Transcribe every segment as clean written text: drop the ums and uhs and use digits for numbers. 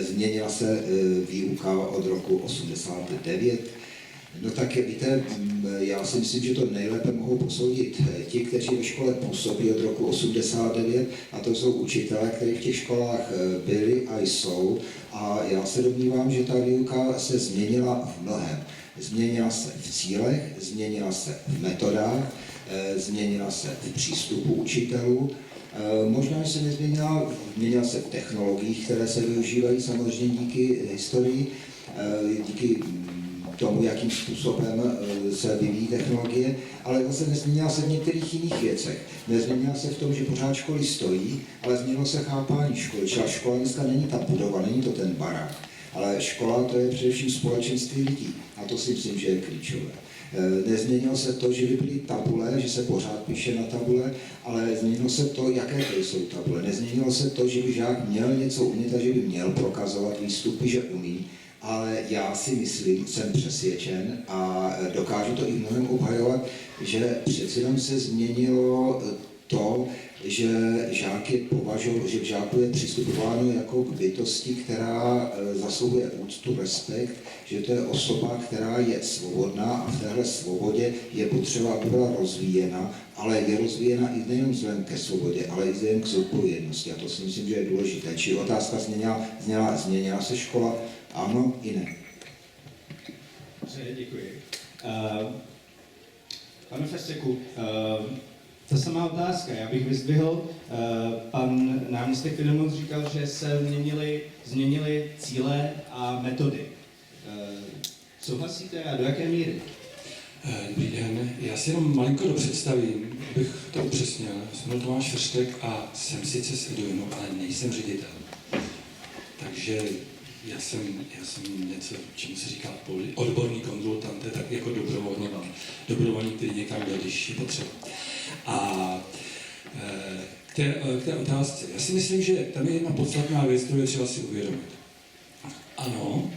Změnila se výuka od roku 89. No tak víte, já si myslím, že to nejlépe mohou posoudit ti, kteří ve škole působí od roku 89, a to jsou učitelé, kteří v těch školách byli a jsou. A já se domnívám, že ta výuka se změnila v mnohem. Změnila se v cílech, změnila se v metodách, změnila se v přístupu učitelů. Možná, že se nezměnila, změnila se v technologiích, které se využívají samozřejmě díky historii, díky tomu, jakým způsobem se vyvíjí technologie, ale zase nezměnila se v některých jiných věcech. Nezměnila se v tom, že pořád školy stojí, ale změnilo se chápání školy. Třeba škola dneska není ta budova, není to ten barák, ale škola to je především společenství lidí a to si myslím, že je klíčové. Nezměnilo se to, že by byly tabule, že se pořád píše na tabule, ale změnilo se to, jaké to jsou tabule. Nezměnilo se to, že by žák měl něco umět a že by měl prokazovat výstupy, že umí, ale já si myslím, jsem přesvědčen a dokážu to i mnohem obhajovat, že přeci jenom se změnilo to, že žák je považován, že k žáku je přistupováno jako k bytosti, která zasluhuje úctu, respekt, že to je osoba, která je svobodná a v téhle svobodě je potřeba, aby byla rozvíjena, ale je rozvíjena i nejen vzhledem ke svobodě, ale i vzhledem k zodpovědnosti. A to si myslím, že je důležité. Či otázka změnila se škola? Ano i ne. Děkuji. Pane Feřtěku, ta samá otázka. Já bych vyzdvihl, pan náměstek Filemon říkal, že se změnily cíle a metody. Souhlasíte a do jaké míry? Dobrý den, já si jenom malinko dopředstavím, abych to upřesnil. Jsem Tomáš Feřtek a jsem sice z Eduinu, ale nejsem ředitel. Takže já jsem něco, čemu se říká odborný konzultant, tak jako dobrovolník, který někam jde, když je potřeba. A k té otázce, já si myslím, že tam je jedna podstatná věc, kterou je třeba si uvědomit. Ano,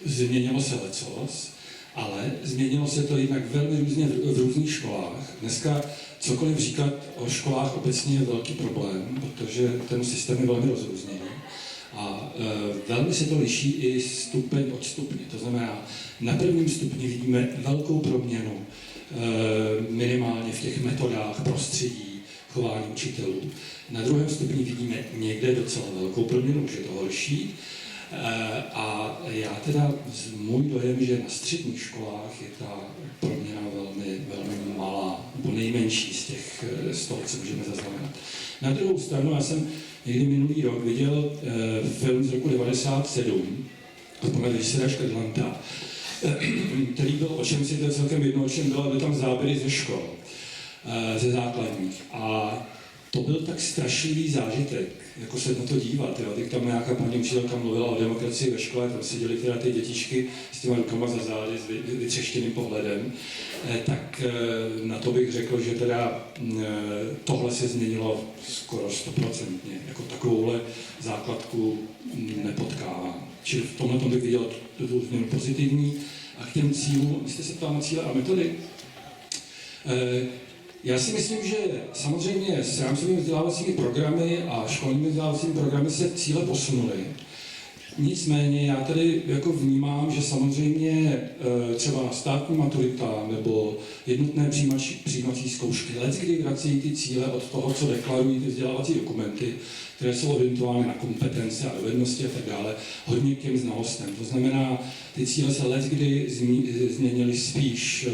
změnilo se lecos, ale změnilo se to jednak velmi různě v různých školách. Dneska cokoliv říkat o školách obecně je velký problém, protože ten systém je velmi rozrůzněný. A velmi se to liší i stupeň od stupně. To znamená, na prvním stupni vidíme velkou proměnu, minimálně v těch metodách, prostředí, chování učitelů. Na druhém stupni vidíme někde docela velkou proměnu, už je to horší. A já teda, můj dojem, že na středních školách je ta proměna velmi malá, nebo nejmenší z toho, co můžeme zaznamenat. Na druhou stranu, já jsem někdy minulý rok viděl film z roku 1997, od pana režiséra Škrtlanda, který byl, o čem si to celkem jedno, o čem byly tam záběry ze škol, ze základních. A to byl tak strašlivý zážitek, jako se na to dívat. Jo. Teď tam nějaká paní učitelka mluvila o demokracii ve škole, tam seděly teda ty dětičky s těma rukama za zády, s vytřeštěným pohledem. Tak na to bych řekl, že teda tohle se změnilo skoro 100%. Jako takovouhle základku nepotkávám. Čili v tomhle bych viděl tu změnu pozitivní. A k těm cílům, jste se ptal na cíle a metody? Já si myslím, že samozřejmě s rámcovými vzdělávacími programy a školními vzdělávacími programy se cíle posunuly. Nicméně já tady jako vnímám, že samozřejmě třeba státní maturita nebo jednotné přijímací zkoušky leckdy vrací ty cíle od toho, co deklarují ty vzdělávací dokumenty, které jsou orientovány na kompetence a dovednosti a tak dále, hodně k těm znalostem. To znamená, ty cíle se leckdy změnily spíš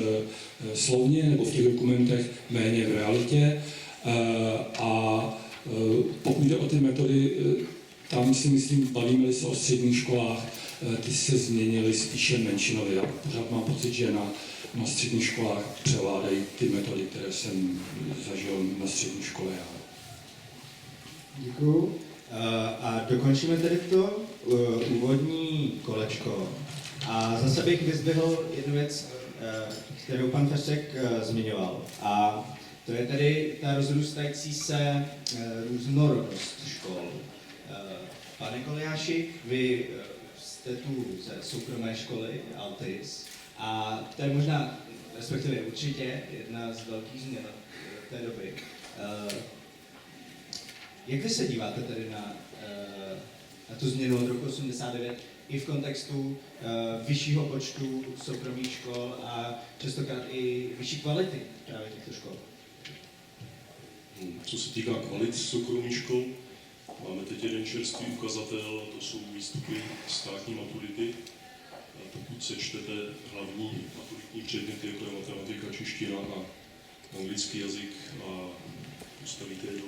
slovně nebo v těch dokumentech, méně v realitě. A pokud jde o ty metody, tam si myslím, bavíme-li se o středních školách, ty se změnily spíše menšinově. Já pořád mám pocit, že na středních školách převládají ty metody, které jsem zažil na střední škole já. Děkuju. A dokončíme tedy to úvodní kolečko. A zase bych vyzdvihl jednu věc, kterou pan Feřtek zmiňoval. A to je tedy ta rozrůstající se různorodost škol. Pane Koliáši, vy jste tu ze soukromé školy Altis a to je možná, respektive určitě, jedna z velkých změn té doby. Jak vy se díváte tedy na tu změnu od roku 89 i v kontextu vyššího počtu soukromých škol a častokrát i vyšší kvality právě těchto škol. Co se týká kvalit soukromých škol, máme teď jeden čerstvý ukazatel, to jsou výstupy státní maturity. Pokud sečtete hlavní maturitní předměty, jako je matematika, čeština a anglický jazyk a postavíte je do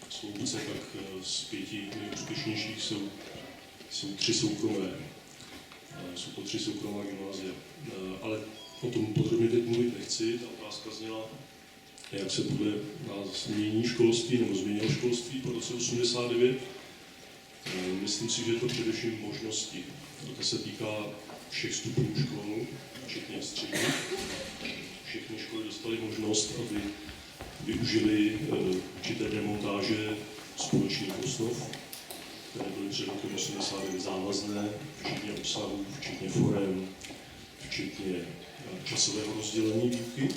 sloupce, tak z 5 nejúspěšnějších jsou 3 soukromé. Jsou to 3 soukromá gymnázia. Ale o tom podrobně teď mluvit nechci. Ta otázka zněla, jak se podle nás změní školství nebo změnilo školství po roce 89. Myslím si, že je to především možnosti. To se týká všech stupňů škol, včetně středních. Všechny školy dostaly možnost, aby využili určité demontáže společných osnov, které byly před rokem 89 závazné, včetně obsahu, včetně forem, včetně časového rozdělení výuky.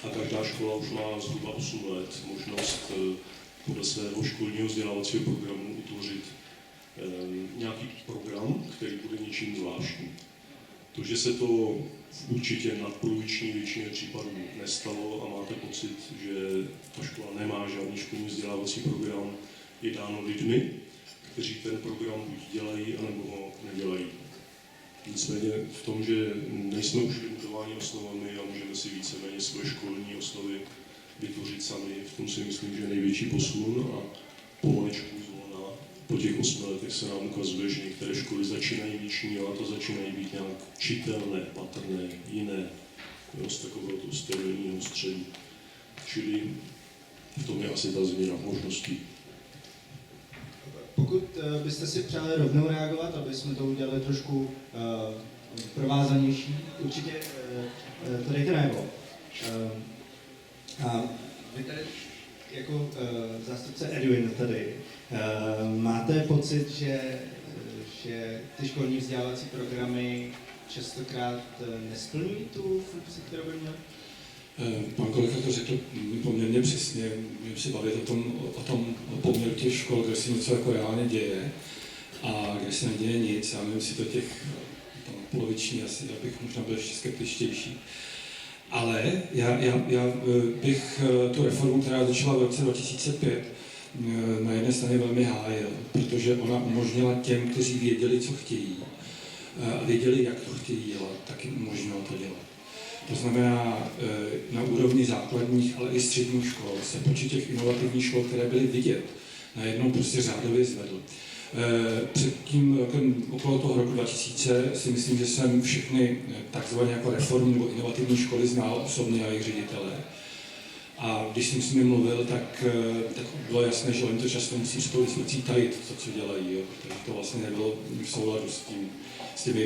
A každá škola už má zhruba 8 let možnost podle svého školního vzdělávacího programu utvořit nějaký program, který bude něčím zvláštní. To, že se to v určitě nadpoloviční většině případů nestalo a máte pocit, že ta škola nemá žádný školní vzdělávací program, je dáno lidmi, kteří ten program buď dělají, anebo ho nedělají. Nicméně v tom, že nejsme už limitováni osnovami a můžeme si víceméně svoje školní osnovy vytvořit sami, v tom si myslím, že je největší posun a pomaličku zvolna po těch 8 letech se nám ukazuje, že některé školy začínají vyčnívat a začínají být nějak čitelné, patrné, jiné, z takového toho sterilního středu. Čili v tom je asi ta změna možností. Pokud byste si přáli rovnou reagovat, aby jsme to udělali trošku provázanější, určitě to dejte najevo. A vy tady jako zástupce Edwin tady máte pocit, že ty školní vzdělávací programy častokrát nesplňují tu funkci, kterou by měly? Pan kolega to řekl poměrně přesně. Můžeme si bavit o tom poměru těch škol, kde se něco jako reálně děje a kde se neděje nic. Já nevím si to těch poloviční, asi abych možná byl ještě skeptičtější. Ale já bych tu reformu, která začala v roce 2005, na jedné straně velmi hájil, protože ona umožnila těm, kteří věděli, co chtějí, a věděli, jak to chtějí dělat, tak jim umožnilo to dělat. To znamená, na úrovni základních, ale i středních škol se počet těch inovativních škol, které byly vidět, najednou prostě řádově zvedl. Před tím rokem, okolo toho roku 2000, si myslím, že jsem všechny takzvané jako reformní nebo inovativní školy znal osobně a jejich ředitele. A když jsem s nimi mluvil, tak bylo jasné, že oni to často musí s tou věcí tajit, to, co dělají, jo, protože to vlastně nebylo v souladu s těmi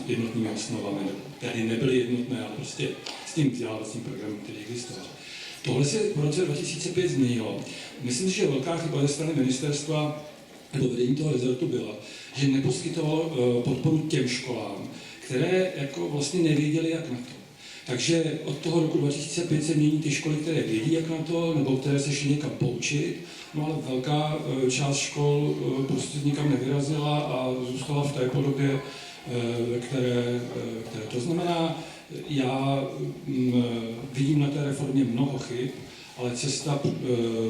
jednotnými osnovami. Tady nebyly jednotné, ale prostě s tím vzdělávacím programem, který existoval. Tohle se v roce 2005 změnilo. Myslím si, že velká chyba ze strany ministerstva nebo vedení toho rezortu byla, že neposkytovalo podporu těm školám, které jako vlastně nevěděli, jak na to. Takže od toho roku 2005 se mění ty školy, které vědí, jak na to, nebo které se šly někam poučit, no ale velká část škol prostě nikam nevyrazila a zůstala v té podobě, které to znamená, já vidím na té reformě mnoho chyb, ale cesta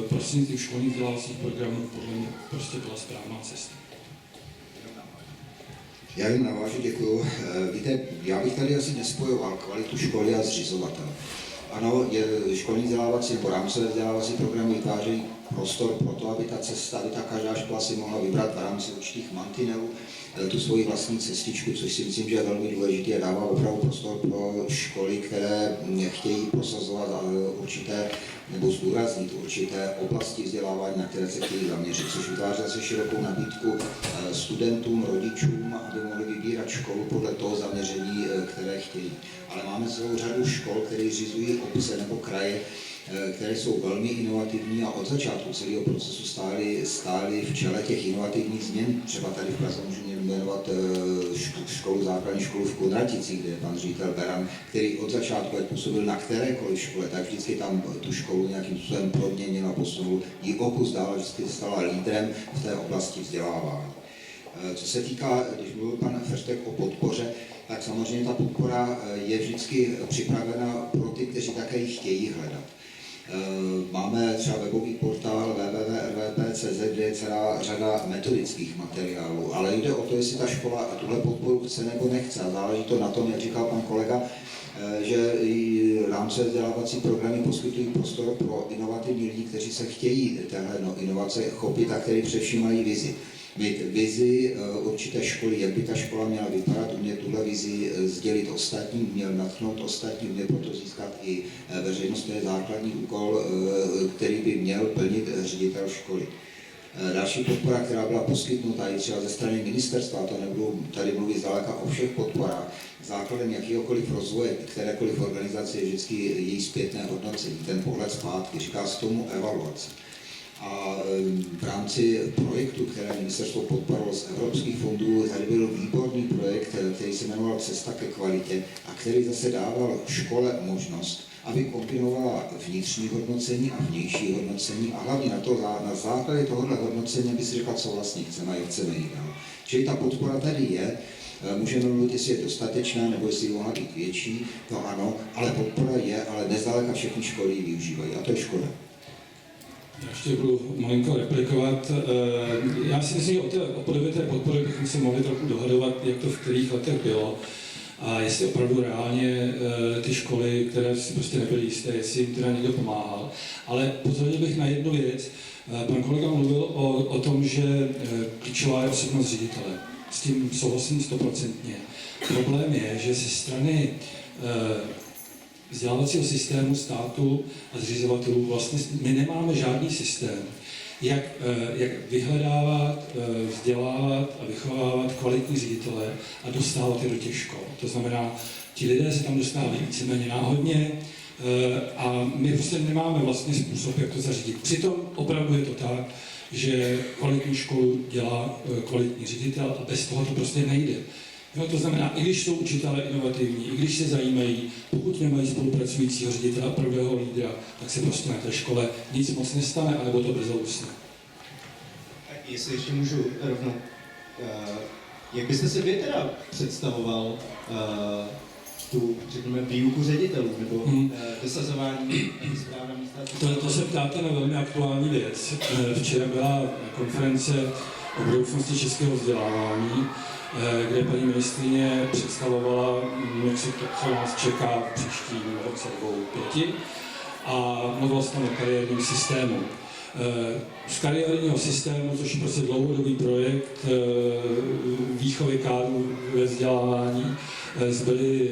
prostřednictvím školních vzdělávacích programů podle mě prostě byla správná cesta. Já jim navážu, děkuju. Víte, já bych tady asi nespojoval kvalitu školy a zřizovatel. Ano, školní vzdělávací nebo rámcové vzdělávací programy vytvářejí prostor pro to, aby ta cesta, aby ta každá škola si mohla vybrat v rámci určitých mantinelů tu svoji vlastní cestičku, což si myslím, že je velmi důležité a dává opravdu prostor pro školy, které chtějí prosazovat určité nebo zdůraznit určité oblasti vzdělávání, na které se chtějí zaměřit, což vytváří zase širokou nabídku studentům, rodičům, aby mohli vybírat školu podle toho zaměření, které chtějí. Ale máme celou řadu škol, které zřizují obce nebo kraje, které jsou velmi inovativní a od začátku celého procesu stály v čele těch inovativních změn. Třeba tady v Praze můžu jmenovat základní školu v Kunraticích, kde je pan ředitel Beran, který od začátku, ať působil na kterékoliv škole, tak vždycky tam tu školu nějakým způsobem proměnil a posunul ji o kus dál, vždycky stala lídrem v té oblasti vzdělávání. Co se týká, když mluvil pan Ferštek o podpoře, tak samozřejmě ta podpora je vždycky připravena pro ty, kteří také ji chtějí hledat. Máme třeba webový portál www.rvp.cz, kde je celá řada metodických materiálů, ale jde o to, jestli ta škola tuhle podporu chce nebo nechce. A záleží to na tom, jak říkal pan kolega, že i rámcové vzdělávací programy poskytují prostor pro inovativní lidi, kteří se chtějí téhle inovace chopit a kteří především mají vizi. Mít vizi určité školy, jak by ta škola měla vypadat, umět tuhle vizi sdělit ostatním, měl natchnout ostatní, umět proto získat i veřejnost, to je základní úkol, který by měl plnit ředitel školy. Další podpora, která byla poskytnuta i třeba ze strany ministerstva, to nebudu tady mluvit zdaleka o všech podporách, základem jakýhokoliv rozvoje, kterékoliv organizace je vždycky její zpětné hodnocení, ten pohled zpátky, říká se tomu evaluace. A v rámci projektu, které ministerstvo podporovalo z evropských fondů, tady byl výborný projekt, který se jmenoval Cesta ke kvalitě a který zase dával škole možnost, aby kombinovala vnitřní hodnocení a vnější hodnocení a hlavně na základě tohohle hodnocení, aby si řekla, co vlastně chceme a jak chceme jít dál. Čili ta podpora tady je, můžeme mluvit, jestli je dostatečná nebo jestli by mohla být větší, to ano, ale podpora je, ale nezdaleka všechny školy ji využívají a to je škoda. Já ještě budu malinko replikovat. Já si myslím, že o podobě té podpory bychom se mohli trochu dohadovat, jak to v kterých letech bylo a jestli opravdu reálně ty školy, které si prostě nebyly jisté, jestli jim teda někdo pomáhal. Ale pozornil bych na jednu věc. Pan kolega mluvil o tom, že klíčová je osobnost ředitele. S tím souhlasím 100%. Problém je, že ze strany vzdělávacího systému státu a zřizovatelů vlastně my nemáme žádný systém, jak vyhledávat, vzdělávat a vychovávat kvalitní ředitele a dostávat je do těch škol. To znamená, ti lidé se tam dostávají víceméně náhodně a my prostě nemáme vlastně způsob, jak to zařídit. Přitom opravdu je to tak, že kvalitní školu dělá kvalitní ředitel a bez toho to prostě nejde. No, to znamená, i když jsou učitelé inovativní, i když se zajímají, pokud nemají spolupracujícího ředitele a pravého lídra, tak se prostě na té škole nic moc nestane, anebo to brzo usne. Jestli ještě můžu rovnou, jak byste si vy teda představoval tu, řekněme, výuku ředitelů nebo dosazování správná místa? To se ptáte na velmi aktuální věc. Včera byla konference o budoucnosti českého vzdělávání, kde paní ministryně představovala, jak se to, co nás čeká v příštím roce 2025 a mluvila se tam o kariérním systému. Z kariérního systému, což je prostě dlouhodobý projekt výchovy kádrů ve vzdělávání, zbyly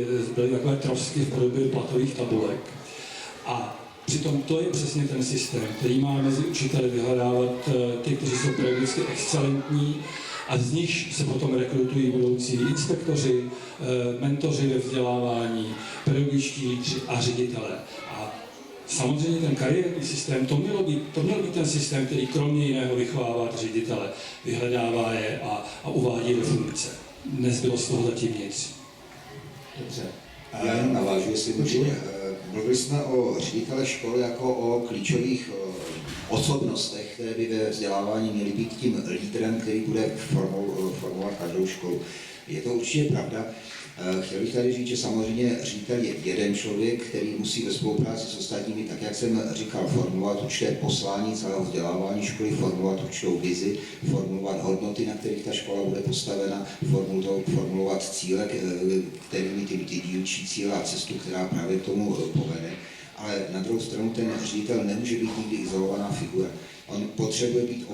takové trosky v podobě platových tabulek. A přitom to je přesně ten systém, který má mezi učiteli vyhledávat ty, kteří jsou pedagogicky excelentní, a z nich se potom rekrutují budoucí inspektoři, mentoři ve vzdělávání, pedagogičtí lídři a ředitelé. A samozřejmě ten kariérní systém, to měl být ten systém, který kromě jiného vychovává ředitele, vyhledává je a uvádí do funkce. Nezbylo z toho zatím nic. Dobře. Já jenom navážu, jestli můžu. Mluvili jsme o ředitele školy jako o klíčových osobnostech, které by ve vzdělávání měly být tím lídrem, který bude formovat každou školu. Je to určitě pravda. Chtěl bych tady říct, že samozřejmě ředitel je jeden člověk, který musí ve spolupráci s ostatními, tak jak jsem říkal, formulovat určité poslání celého vzdělávání školy, formulovat určitou vizi, formulovat hodnoty, na kterých ta škola bude postavena, formulovat cíle, kterými ty dílčí cíle a cestu, která právě k tomu povede. Ale na druhou stranu ten ředitel nemůže být nikdy izolovaná figura. On potřebuje být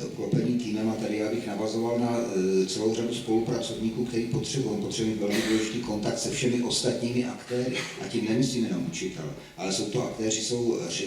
obklopený týmem a tady já bych navazoval na celou řadu spolupracovníků, který potřebuje. On potřebuje velmi důležitý kontakt se všemi ostatními aktéry. A tím nemyslím jenom učitel, ale jsou to aktéři,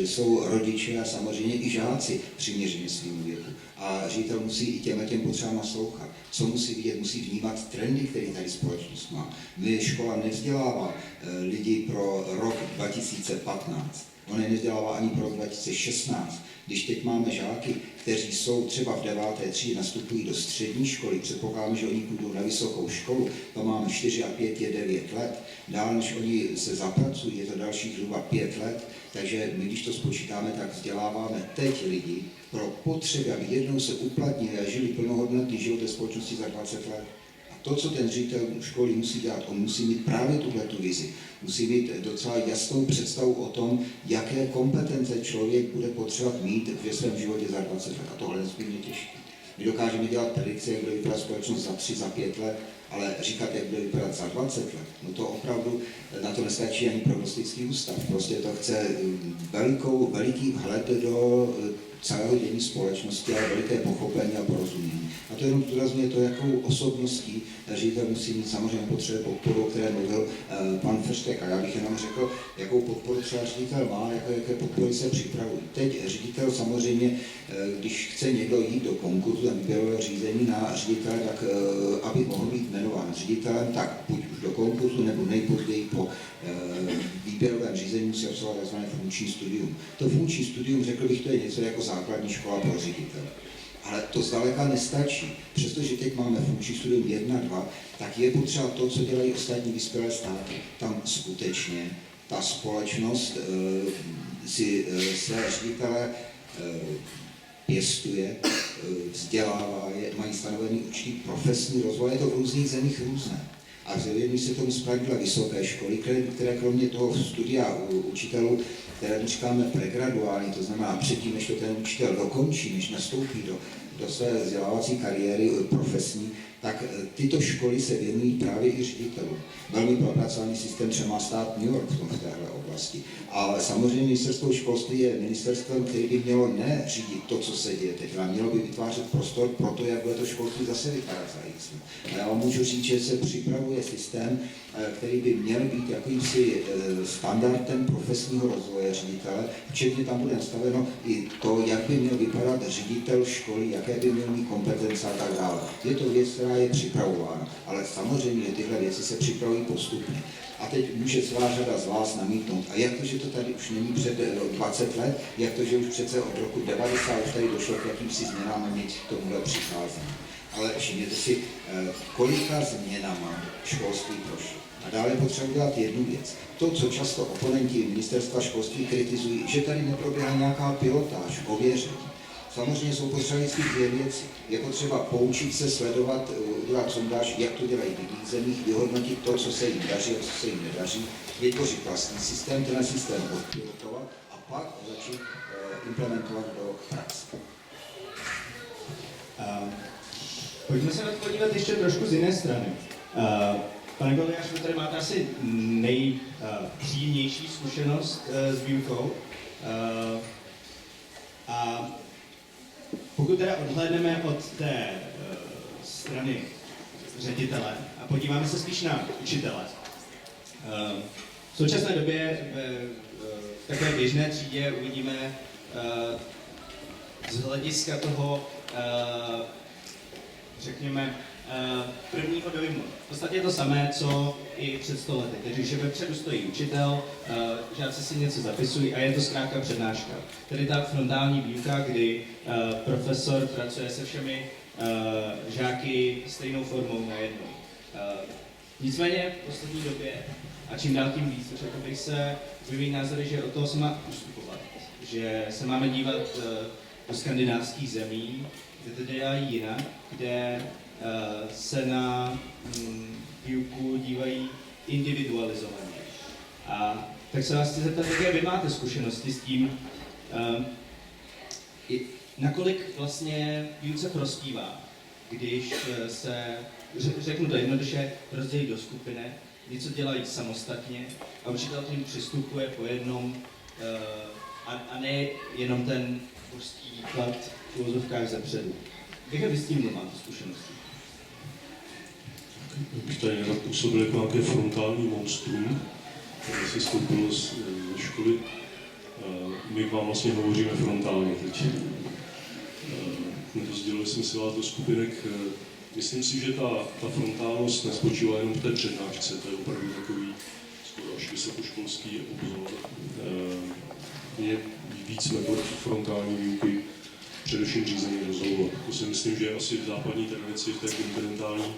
jsou rodiče a samozřejmě i žáci přiměřeně svým věku. A ředitel musí i těm potřebám naslouchat. Co musí vidět, musí vnímat trendy, které tady společnost má. Škola nevzdělává lidi pro rok 2015. On je nevzdělává ani pro rok 2016. Když teď máme žáky, kteří jsou třeba v 9. třídě, nastupují do střední školy, předpokládáme, že oni půjdou na vysokou školu, to máme 4 a 5 je 9 let, dál než oni se zapracují, je to dalších zhruba 5 let, takže my, když to spočítáme, tak vzděláváme teď lidi pro potřeby, aby jednou se uplatnili a žili plnohodnotný život ve společnosti za 20 let. To, co ten ředitel školy musí dělat, on musí mít právě tuhletu vizi. Musí mít docela jasnou představu o tom, jaké kompetence člověk bude potřebovat mít ve svém životě za 20 let. A tohle je nesmírně těžké. My dokážeme dělat predikce, jak bude vypadat společnost za 3, za 5 let, ale říkat, jak bude vypadat za 20 let, no to opravdu na to nestačí ani prognostický ústav. Prostě to chce veliký vhled do celého dění společnosti, ale veliké pochopení a porozumění. A to jenom zdůrazňuje to, jakou osobností ředitel musí mít. Samozřejmě potřebuje podporu, o které mluvil pan Frštek. A já bych jenom řekl, jakou podporu třeba ředitel má, jaké podpory se připravují. Teď ředitel samozřejmě, když chce někdo jít do konkurzu a výběrového řízení na ředitele, tak aby mohl být jmenován ředitelem, tak buď už do konkurzu, nebo nejpozději po výběrovém řízení musí absolvovat tzv. Funkční studium. To funkční studium, řekl bych, to je něco jako základní škola pro ředitele. Ale to zdaleka nestačí. Přestože teď máme funkční studium 1, 2, tak je potřeba to, co dělají ostatní vyspělé státy. Tam skutečně ta společnost si své ředitele pěstuje, vzdělává je, mají stanovený určitý profesní rozvoj, je to v různých zemích různé. A věnují se tomu zpravidla vysoké školy, které kromě toho studia učitelů, které říkáme pregraduální, to znamená předtím, než to ten učitel dokončí, než nastoupí do své vzdělávací kariéry profesní, tak tyto školy se věnují právě i ředitelům. Velmi propracovaný systém třeba má stát New York v téhle oblasti. Ale samozřejmě ministerstvo školství je ministerstvem, které by mělo ne řídit to, co se děje teď, ale mělo by vytvářet prostor pro to, jak bude to školství zase vypadat za X. A já vám můžu říct, že se připravuje systém, který by měl být jakýmsi standardem profesního rozvoje ředitele, včetně tam bude nastaveno i to, jak by měl vypadat ředitel školy, jaké by měl mít kompetence a tak dále. Je to věc, která je připravována, ale samozřejmě tyhle věci se připravují postupně. A teď může celá řada z vás namítnout. A jak to, že to tady už není před 20 let, jak to, že už přece od roku 90 už tady došlo k jakýmsi změnám a my k tomuhle přicházíme. Ale všimněte si, kolika změnama školství prošlo. A dále potřeba udělat jednu věc. To, co často oponenti ministerstva školství kritizují, že tady neproběhla nějaká pilotáž, ověření. Samozřejmě jsou potřeba vždycky dvě věci. Je potřeba poučit se, sledovat, udělat sondáž, jak to dělají v jiných zemích, vyhodnotit to, co se jim daří a co se jim nedaří, vytvořit vlastní systém, ten systém odpilotovat a pak začít implementovat do praxe. Pojďme se na to podívat ještě trošku z jiné strany. Pane Goliáš, vy tady máte asi nejpříjemnější zkušenost s výukou. A pokud teda odhlédneme od té strany ředitele a podíváme se spíš na učitele. V současné době v takové běžné třídě uvidíme z hlediska toho, řekněme, prvního dojmu. V podstatě je to samé, co i před 100 lety. Takže vepředu stojí učitel, žáci si něco zapisují a je to zkrátka přednáška. Tedy ta frontální výuka, kdy profesor pracuje se všemi žáky stejnou formou najednou. Nicméně v poslední době, a čím dál tím víc, řekl bych se, vyvíjí názory, že od toho se má ustupovat. Že se máme dívat do skandinávských zemí, kde to dělají jinak, kde se na výuku dívají individualizovaně. A tak se vás chci zeptat, jaké vy máte zkušenosti s tím, nakolik vlastně výuce prospívá, když se, řeknu to jednoduše, rozdělí do skupinek, něco dělají samostatně a učitel k nim přistupuje po jednom a ne jenom ten božský výklad v uvozovkách zepředu. Jaké vy s tím máte zkušenosti? Bych tady nerad působil jako nějaké frontální monstrum, které se stoupilo ze školy. My k vám vlastně hovoříme frontálně teď. Rozdělili jsme si vás do skupinek. Myslím si, že ta frontálnost nespočívá jenom v té přednášce, to je opravdu takový skoro až vysokoškolský obzor. je víc metod frontální výuky, především řízení rozhovor. To si myslím, že je asi v západní tradici, v té kontinentální,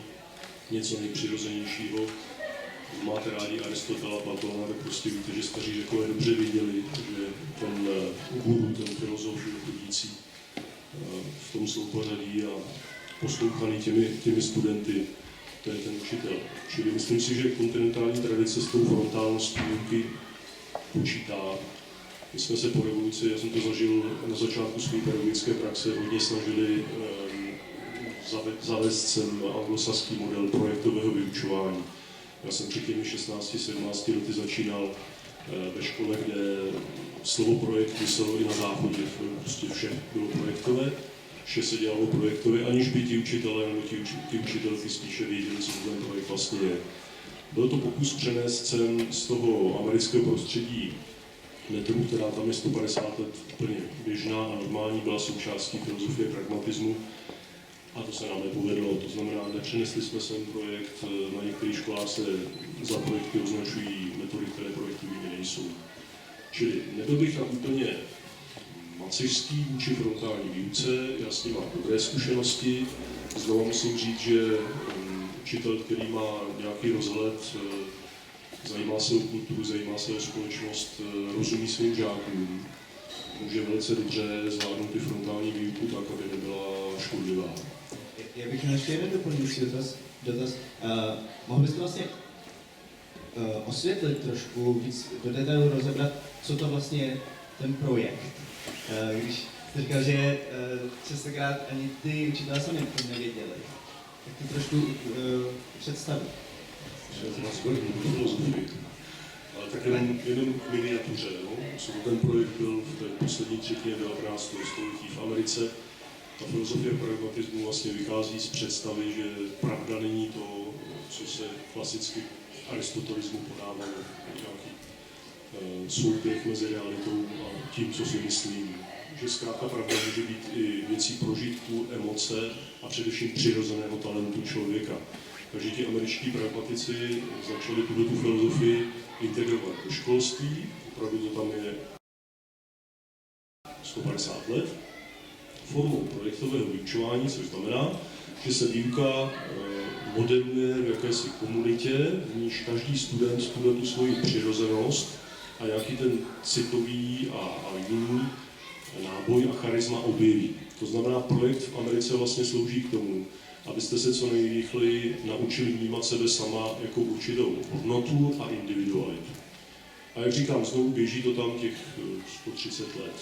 něco nejpřirozenějšího. Máte rádi Aristotela, Platóna, tak prostě víte, že staří Řekové dobře věděli, že ten guru, ten filozof chodící v tom soupořadí a poslouchaný těmi studenty, to je ten učitel. Čili myslím si, že kontinentální tradice s tou frontálností výuky počítá. My jsme se po revoluci, já jsem to zažil na začátku své pedagogické praxe, hodně snažili zavést sem anglosaský model projektového vyučování. Já jsem před těmi 16-17 lety začínal ve škole, kde slovo projekt myslelo i na záchodě, prostě vše bylo projektové, vše se dělalo projektově, aniž by ti učitelé nebo ty učitelky spíše věděli, co ten projekt vlastně je. Byl to pokus přenést sem z toho amerického prostředí metodu, která tam je 150 let úplně běžná a normální, byla součástí filozofie pragmatismu, a to se nám nepovedlo, to znamená, nepřinesli jsme sem projekt, na některých školách se za projekty označují metody, které projektovými nejsou. Čili nebyl bych tam úplně macešský vůči frontální výuce, já s ním mám dobré zkušenosti. Znovu musím říct, že učitel, který má nějaký rozhled, zajímá se o kulturu, zajímá se o společnost, rozumí svým žákům, může velice dobře zvládnout ty frontální výuku tak, aby nebyla škodlivá. Já bych měl ještě jeden doplňující dotaz. Mohl byste vlastně osvětlit trošku víc do detailu rozebrat, co to vlastně je ten projekt? Když jste říkal, že častokrát ani ty učitelé sami to nevěděli. Tak to trošku představit. Ale tak jenom k miniatuře. No? Ten projekt byl v té poslední třetině 19. století v Americe. Ta filozofie pragmatismu vlastně vychází z představy, že pravda není to, co se klasicky v aristotelismu podávalo, nějaký souběh mezi realitou a tím, co si myslím. Že zkrátka pravda může být i věcí prožitků, emoce a především přirozeného talentu člověka. Takže ti američtí pragmatici začali tu filozofii integrovat do školství, opravdu to tam je 150 let, formou projektového vyučování, což znamená, že se výuka modeluje v jakési komunitě, v níž každý student tu svoji přirozenost a nějaký ten citový a jiný náboj a charisma objeví. To znamená, projekt v Americe vlastně slouží k tomu, abyste se co nejrychleji naučili vnímat sebe sama jako určitou hodnotu a individualitu. A jak říkám, znovu běží to tam těch 130 let.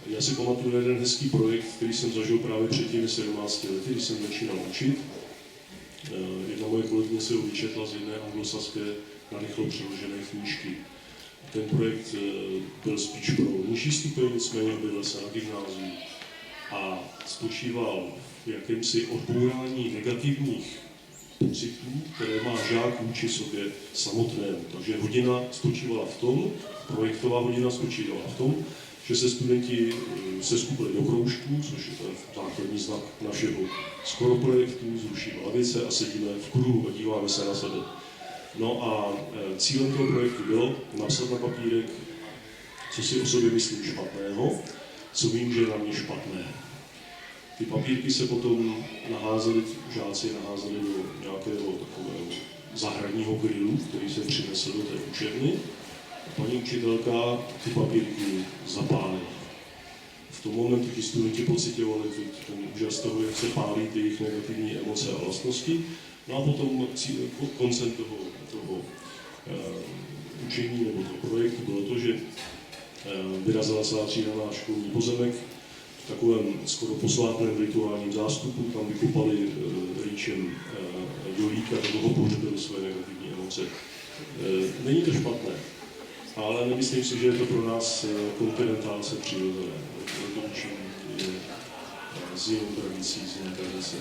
Já si pamatuju jeden hezký projekt, který jsem zažil právě před těmi 17 lety, když jsem začínal učit. Jedna moje kolegyně se ho vyčetla z jedné anglosaské narychlo přeložené knížky. Ten projekt byl spíš pro nižší stupeň, nicméně objevil se na gymnáziu a spočíval v jakémsi odbourání negativních pocitů, které má žák vůči sobě samotnému. Takže hodina spočívala v tom, projektová hodina spočívala v tom, že se studenti seskupili do kroužků, což je základní znak našeho skoro projektu, zrušíme lavice a sedíme v kruhu a díváme se na sebe. No a cílem toho projektu bylo napsat na papírek, co si o sobě myslím špatného, co vím, že je na mě špatné. Ty papírky se potom žáci naházeli do nějakého takového zahradního grilu, který se přinesl do té učebny. Paní učitelka ty papírky zapálila. V tom momentu ti studenti pocitovali ten úžas toho, jak se pálí ty jejich negativní emoce a vlastnosti. No a potom koncem toho učení nebo toho projektu bylo to, že vyrazila celá třída na školní pozemek v takovém skoro posvátném rituálním zástupu, tam vykopali rýčem jolíka, do toho pohřbili své negativní emoce. Není to špatné, ale nemyslím si, že je to pro nás kontinentálce přirozené. To učení je z jinou tradicí, z jiné tradice.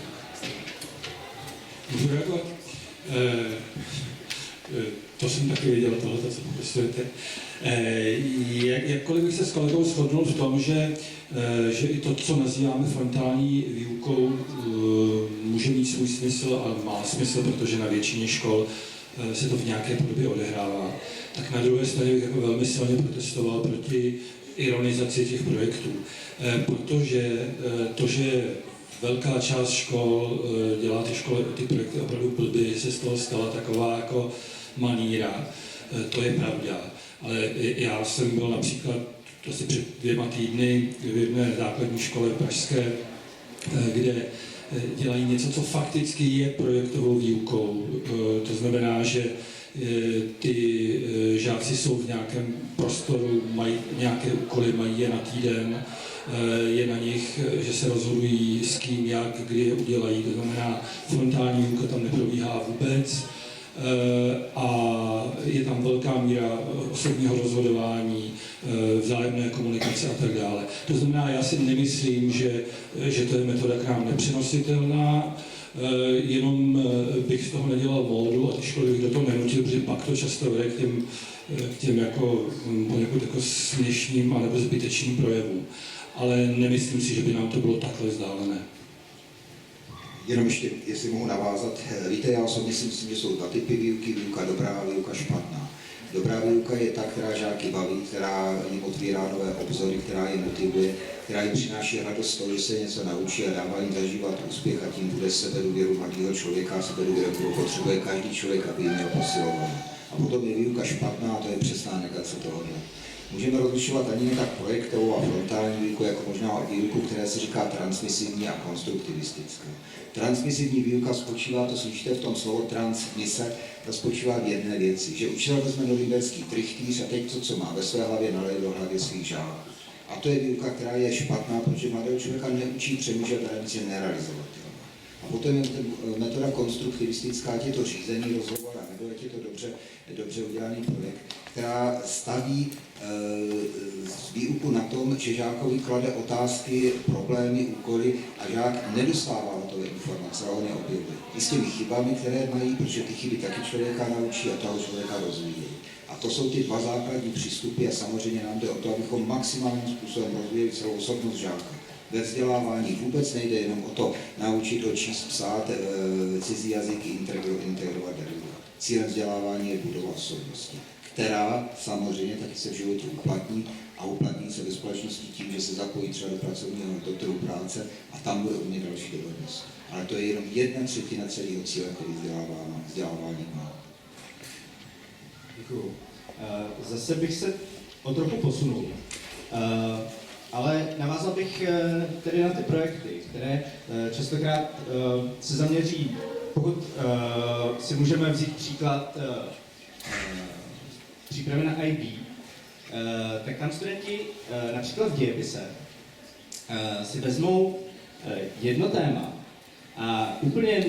Můžu reagovat? To jsem taky věděl, tohle, co popisujete. Jakkoliv bych se s kolegou shodnul v tom, že i to, co nazýváme frontální výukou, může mít svůj smysl a má smysl, protože na většině škol se to v nějaké podobě odehrává. Tak na druhé straně bych jako velmi silně protestoval proti ironizaci těch projektů, protože to, že velká část škol dělá ty projekty opravdu blbě, že se z toho stala taková jako maníra, to je pravda. Ale já jsem byl například asi před 2 týdny v jedné základní škole pražské, kde dělají něco, co fakticky je projektovou výukou. To znamená, že ty žáci jsou v nějakém prostoru, mají nějaké úkoly, mají je na týden, je na nich, že se rozhodují s kým, jak, kdy je udělají. To znamená, frontální výuka tam neprobíhá vůbec a je tam velká míra osobního rozhodování, vzájemné komunikace a tak dále. To znamená, já si nemyslím, že to je metoda k nám nepřenositelná, jenom bych z toho nedělal módu a ty školy bych do toho nenutil, protože pak to často vede k těm jako, poněkud jako směšným anebo zbytečným projevům. Ale nemyslím si, že by nám to bylo takhle vzdálené. Jenom ještě, jestli mohu navázat, víte, já osobně si myslím, že jsou 2 typy výuky, výuka dobrá a výuka špatná. Dobrá výuka je ta, která žáky baví, která jim otvírá nové obzory, která je motivuje, která jim přináší radost z toho, že se něco naučí a dává jim zažívat úspěch a tím bude sebedůvěru mladého člověka, sebedůvěru, kterou potřebuje každý člověk, aby ji měl posilovanou. A potom je výuka špatná a to je přesná negace tohohle. Můžeme rozlišovat ani ne tak projektovou a frontální výuku, jako možná výuku, které se říká transmisivní a konstruktivistická. Transmisivní výuka spočívá, to slyšíte v tom slovo transmise, to spočívá v jedné věci, že učitel vezme norimberský trichtýř a teď to, co má ve své hlavě, naleje do hlavy svých žáků. A to je výuka, která je špatná, protože mladého člověka neučí přemýšlet a je nerealizovatelná. A potom je metoda konstruktivistická, ať je to řízený rozhovor, nebo ať je to dobře udělaný projekt, která staví výuku na tom, že žákovi klade otázky, problémy, úkoly a žák nedostává hotové informace, ale on je objevuje. I s těmi chybami, které mají, protože ty chyby taky člověka naučí a toho člověka rozvíjejí. A to jsou ty 2 základní přístupy a samozřejmě nám jde o to, abychom maximálním způsobem rozvíjeli celou osobnost žáka. Ve vzdělávání vůbec nejde jenom o to naučit ho číst, psát, cizí jazyky, integrovat, derivovat. Cílem vzdělávání je budova osobnosti, která samozřejmě taky se v životě uplatní a uplatní se ve společnosti tím, že se zapojí třeba do pracovního do trhu práce a tam bude umět další dovednosti. Ale to je jenom 1/3 celého cíle, který vzdělávání má. Děkuju. Zase bych se o trochu posunul, ale navázal bych tedy na ty projekty, které častokrát se zaměří, pokud si můžeme vzít příklad přípravy na IB, tak tam studenti například v dějepise si vezmou jedno téma a úplně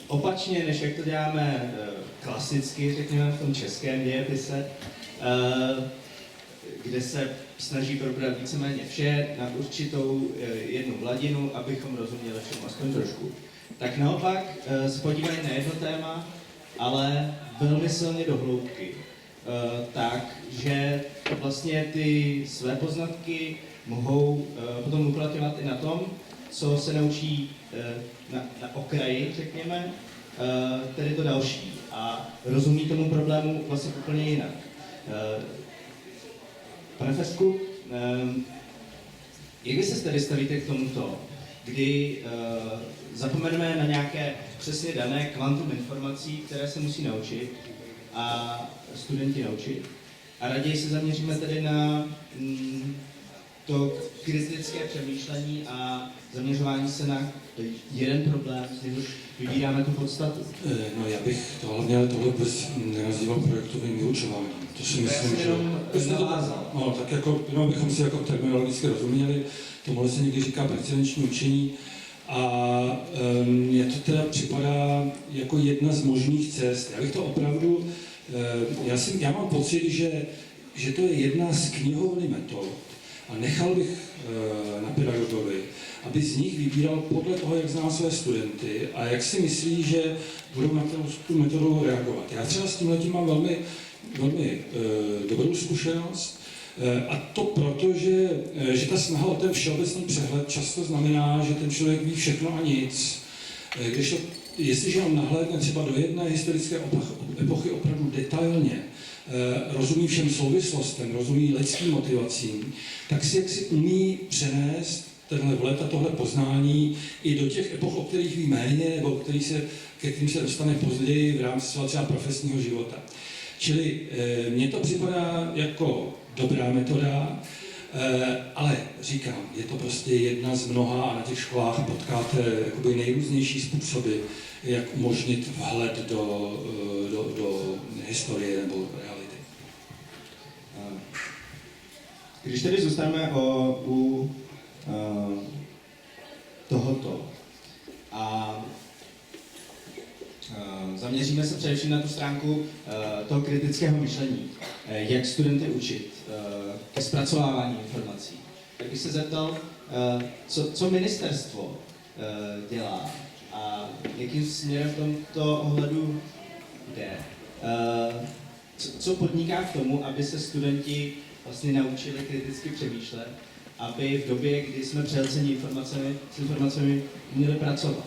opačně, než jak to děláme klasicky, řekněme v tom českém dějepise, kde se snaží probrat víceméně vše na určitou jednu hladinu, abychom rozuměli všemu aspoň trošku. Tak naopak se podívají na jedno téma, ale velmi silně do hloubky. Tak, že vlastně ty své poznatky mohou potom uplatňovat i na tom, co se naučí na okraji, řekněme, tedy to další. A rozumí tomu problému vlastně úplně jinak. Pane Fesku, jak vy se tedy stavíte k tomuto, kdy zapomeneme na nějaké přesně dané kvantum informací, které se musí naučit a studenti naučit, a raději se zaměříme tedy na to kritické přemýšlení a zaměřování se na jeden problém, z něhož vybíráme tu podstatu. No já bych to hlavně tohle vůbec nenazýval projektovým vyučováním. To si myslím, že... No tak jako, jenom bychom si jako terminologicky rozuměli, tomuhle se někdy říká precedenční učení a mně to teda připadá jako jedna z možných cest. Já bych to opravdu, já mám pocit, že to je jedna z knihovny metod a nechal bych na pedagogovi, aby z nich vybíral podle toho, jak zná své studenty a jak si myslí, že budou na tu metodu reagovat. Já třeba s tímhletím mám velmi dobrou zkušenost a to proto, že ta snaha o ten všeobecný přehled často znamená, že ten člověk ví všechno a nic Když jestliže on nahlédne třeba do jedné historické epochy opravdu detailně, rozumí všem souvislostem, rozumí lidským motivacím, tak si jaksi umí přenést tenhle vhled a tohle poznání i do těch epoch, o kterých ví méně, nebo ke kterým se dostane později v rámci svého třeba profesního života. Čili mně to připadá jako dobrá metoda, ale říkám, je to prostě jedna z mnoha a na těch školách potkáte jakoby nejrůznější způsoby, jak umožnit vhled do historie nebo reality. Když tedy zůstaneme u tohoto a zaměříme se především na tu stránku toho kritického myšlení, jak studenty učit ke zpracovávání informací, tak bych se zeptal, co ministerstvo dělá a jakým směrem v tomto ohledu jde. Co podniká k tomu, aby se studenti vlastně naučili kriticky přemýšlet, aby v době, kdy jsme přehlceni s informacemi měli pracovat?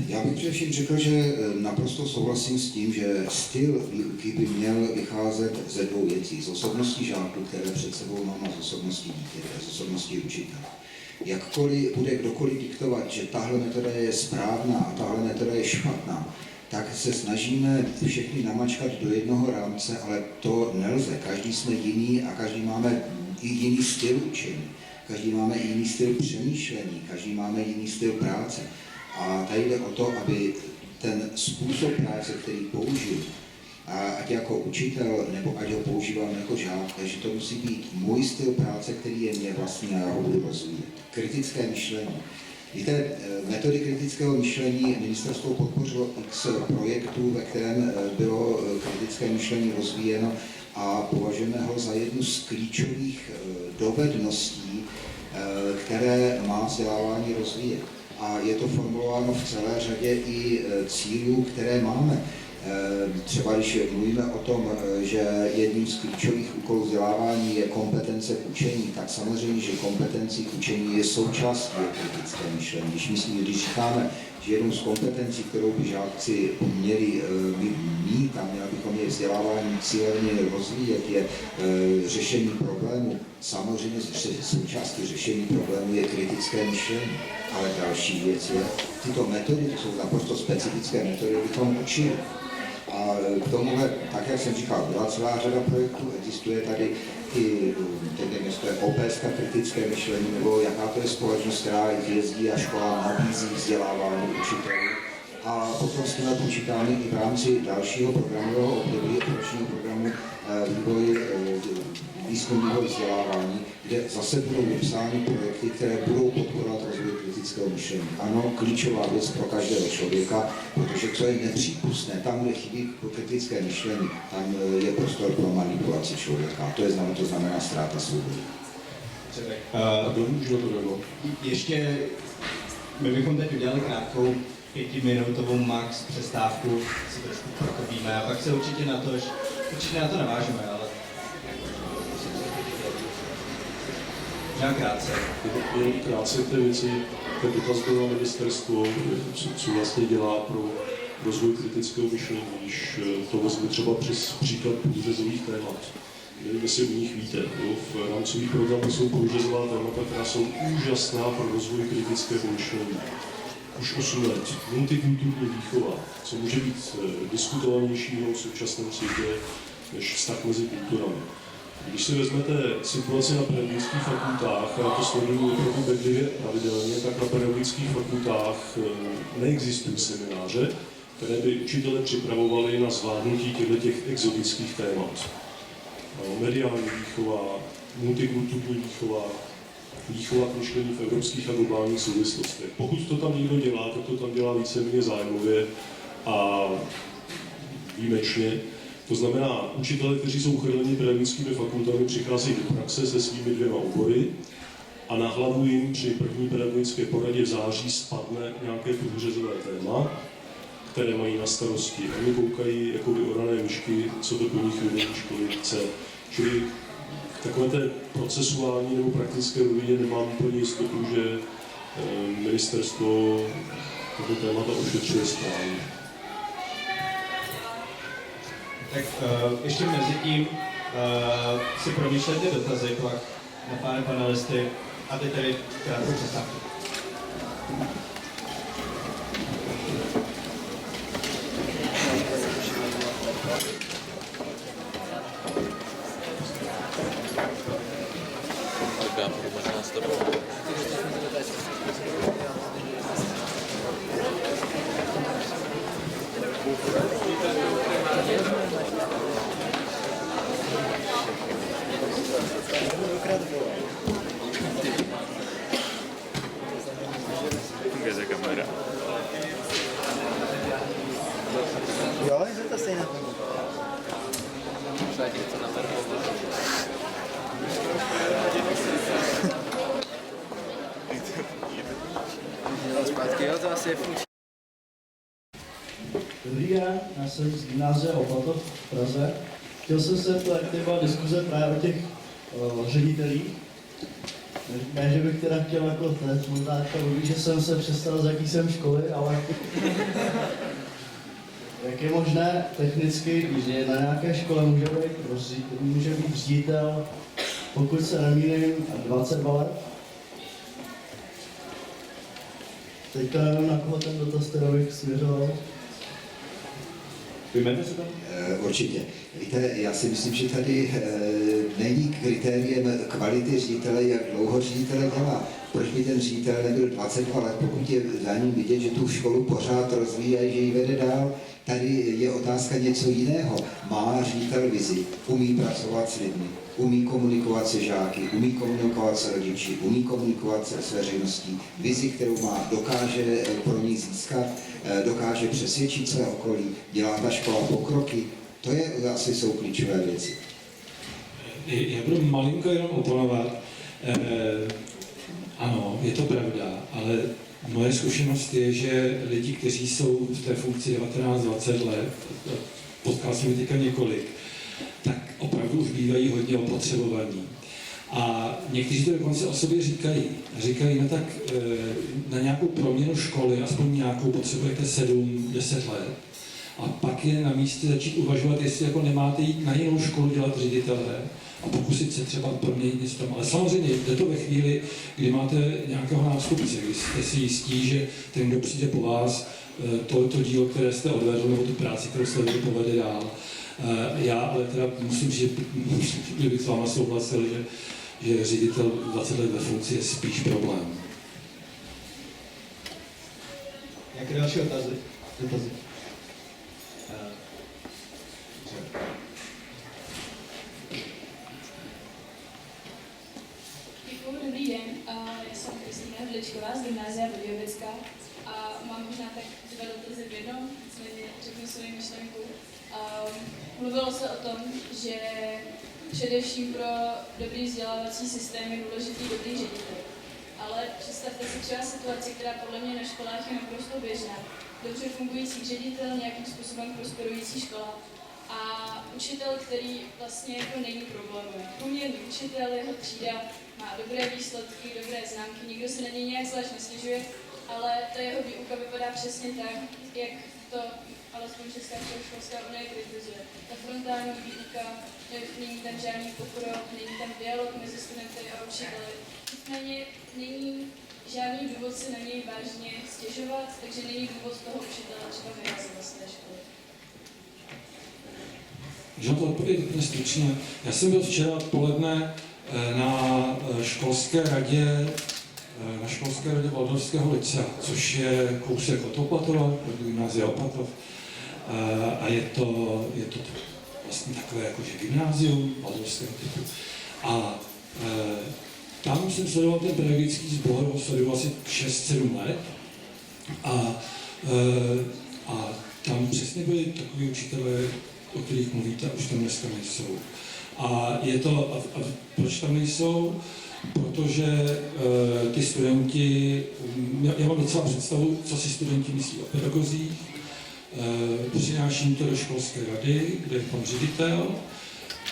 Já bych především řekl, že naprosto souhlasím s tím, že styl výuky by měl vycházet ze dvou věcí. Z osobností žáků, které před sebou mám, a z osobností dítěte, z osobností učitele. Jakkoliv bude kdokoliv diktovat, že tahle metoda je správná a tahle metoda je špatná, tak se snažíme všechny namačkat do jednoho rámce, ale to nelze. Každý jsme jiný a každý máme i jiný styl učení. Každý máme jiný styl přemýšlení, každý máme jiný styl práce. A tady jde o to, aby ten způsob práce, který použiju, ať jako učitel, nebo ať ho používám jako žák, takže to musí být můj styl práce, který je mě vlastní a já ho budu rozvíjet. Kritické myšlení. Víte, metody kritického myšlení ministerstvo podpořilo x projektů, ve kterém bylo kritické myšlení rozvíjeno a považujeme ho za jednu z klíčových dovedností, které má vzdělávání rozvíjet. A je to formulováno v celé řadě i cílů, které máme. Třeba když mluvíme o tom, že jedním z klíčových úkolů vzdělávání je kompetence k učení, tak samozřejmě, že kompetencí k učení je součástí kritické myšlení. Když říkáme, že jednou z kompetencí, kterou by žáci měli mít a měli bychom je vzdělávání cíleně rozvíjet, je řešení problému. Samozřejmě součástí řešení problému je kritické myšlení. Ale další věc je, tyto metody, to jsou naprosto specifické metody, bychom učili. A k tomuhle, tak jak jsem říkal, byla celá řada projektů, existuje tady i, teď nevím, jestli to je OPSK kritické myšlení, nebo jaká to je společnost, která jezdí a škola nabízí vzdělávání učitelů. A potom s tímhle počítáme i v rámci dalšího programového období, operačního programu výzkum vývoj vzdělávání, kde zase budou vypsány projekty, které budou podporovat rozvoj kritického myšlení. Ano, klíčová věc pro každého člověka, protože co je nepřípustné, tam, kde chybí kritické myšlení, tam je prostor pro manipulaci člověka. To znamená ztráta svobody. Ještě my bychom teď udělali krátkou 5minutovou max přestávku, si trošku prokopíme a pak se určitě na to navážeme, ale krátce. Jen krátce té věci, ten dotaz byl na ministerstvo, co vlastně dělá pro rozvoj kritického myšlení, když to vezmu třeba přes příklad průřezových témat. Nevím, jestli o nich víte. V rámcových programech jsou průřezová témata, která jsou úžasná pro rozvoj kritického myšlení. Už 8 let. Multikulturní výchova, co může být diskutovanějšího v současném světě než vztah mezi kulturami. Když si vezmete situaci na pedagogických fakultách, a já to sleduju opravdu bedlivě pravidelně, tak na pedagogických fakultách neexistují semináře, které by učitele připravovali na zvládnutí těch exotických témat. Mediální výchova, multikulturní výchova, výchova k myšlení v evropských a globálních souvislostech. Pokud to tam někdo dělá, tak to tam dělá víceméně zájmově a výjimečně. To znamená, učitelé, kteří jsou chrleni pedagogickými fakultami, přicházejí do praxe se svými 2 obory a na hlavu jim při první pedagogické poradě v září spadne nějaké průřezové téma, které mají na starosti. Oni koukají jako orané myšky, co to po nich vedení školy chce. Čili v takové té procesuální nebo praktické rovině nemám úplně jistotu, že ministerstvo tato témata ošetřuje správně. Tak ještě mezi tím si promýšlejte dotazy pak na pány panelisty a teď tady krátkou přestávku. Jo, je to stejná. Zpátky, jo, to asi je funkční. Dobrý den, já jsem z gymnázia Opatov v Praze. Chtěl jsem se aktivovat diskuze právě o těch ředitelích. Ne, že bych teda chtěl jako teď, možná teďka mluví, že jsem se přestal, z jaký jsem školy, ale jak je možné technicky, že na nějaké škole může být ředitel, pokud se nemýlím, 22 let? Teďka nevím, na koho ten dotaz teda bych směřoval. Vyjmenujte se tam? Určitě. Víte, já si myslím, že tady není kritériem kvality ředitele, jak dlouho ředitele dělá. Proč by ten ředitel nebyl 22 let, pokud je za ním vidět, že tu školu pořád rozvíjí a že ji vede dál. Tady je otázka něco jiného. Má ředitel vizi, umí pracovat s lidmi, umí komunikovat se žáky, umí komunikovat s rodiči, umí komunikovat s veřejností. Vizi, kterou má, dokáže pro ní získat, dokáže přesvědčit své okolí, dělá ta škola pokroky. To je asi jsou klíčové věci. Já budu malinko jenom oponovat. Ano, je to pravda, ale moje zkušenost je, že lidi, kteří jsou v té funkci 19-20 let, potkal jsem teďka několik, tak opravdu už bývají hodně opotřebovaní. A někteří to dokonce o sobě říkají. Říkají, no tak na nějakou proměnu školy, aspoň nějakou, potřebujete 7-10 let. A pak je na místě začít uvažovat, jestli jako nemáte jít na jinou školu dělat ředitele a pokusit se třeba proměnit něco tam. Ale samozřejmě jde to ve chvíli, kdy máte nějakého nástupce, kdy jste si jistí, že ten, kdo přijde po vás, to dílo, které jste odvedl, nebo tu práci, kterou jste odvedl, povede dál. Já ale teda musím říct, že bych s váma souhlasil, že ředitel 20 let ve funkci je spíš problém. Jaké další dotazy? Děkuji, dobrý den. Já jsem Kristýna Hrdličková z gymnázia Budějovická a mám možná tak 2 dotazy v jednom, nicméně řeknu svoji myšlenku. Mluvilo se o tom, že především pro dobrý vzdělávací systém je důležitý dobrý ředitel. Ale představte si třeba situaci, která podle mě na školách je naprosto běžná. Dobře fungující ředitel, nějakým způsobem prosperující škola a učitel, který vlastně jako není problémem. Průměrný učitel, jeho třída má dobré výsledky, dobré známky, nikdo se na něj nějak zvlášť nestěžuje, ale ta jeho výuka vypadá přesně tak, jak to alespoň Česká školská unie kritizuje. Ta frontální výuka, není tam žádný pokrok, není tam dialog mezi studenty a učiteli. Nicméně není žádný důvod se na něj vážně stěžovat, takže není důvod toho učitele třeba vyhazovat z té školy. Můžu to odpovědět úplně stručně. Já jsem byl včera odpoledne na školské radě Valdorského licea, což je kousek od Opatova, od gymnázia Opatov. A je to vlastně takové jakože gymnázium Valdorského typu. A tam jsem sledoval ten pedagogický sbor, sledoval asi 6-7 let. A tam přesně byli takový učitelé, o kterých mluvíte, už tam dneska nejsou. A proč tam nejsou? Protože ty studenti, já mám docela představu, co si studenti myslí o pedagozích, přináším to do školské rady, kde je pan ředitel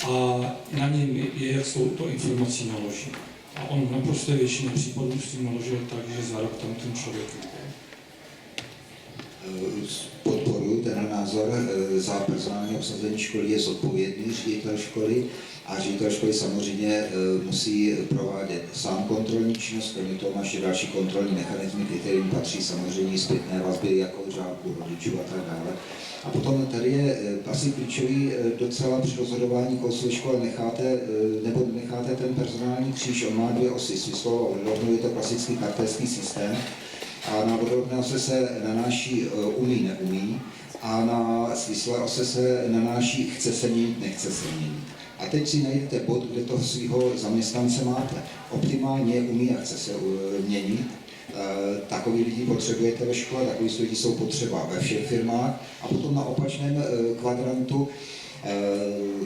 a na něm je, jak s touto informací naloží. A on v naprosté většině případů s tím naložil tak, že za rok tam ten člověk Podporuji ten názor. Za personální obsazení školy je zodpovědný ředitel školy a ředitel školy samozřejmě musí provádět sám kontrolní činnost, kromě toho má ještě další kontrolní mechanismy, kterým patří samozřejmě zpětné vazby jako žáků, rodičů a tak dále. A potom tady je asi klíčový docela při rozhodování, koho si ve škole necháte nebo necháte ten personální kříž. On má dvě osy, smyslovou a vodorovnou, je to klasický kartelský systém. A na vodorovné ose se nanáší umí, neumí, a na svislé ose se nanáší chce se měnit, nechce se měnit. A teď si najdete bod, kde toho svého zaměstnance máte. Optimálně umí a chce se měnit. Takový lidi potřebujete ve škole, takový lidi jsou potřeba ve všech firmách. A potom na opačném kvadrantu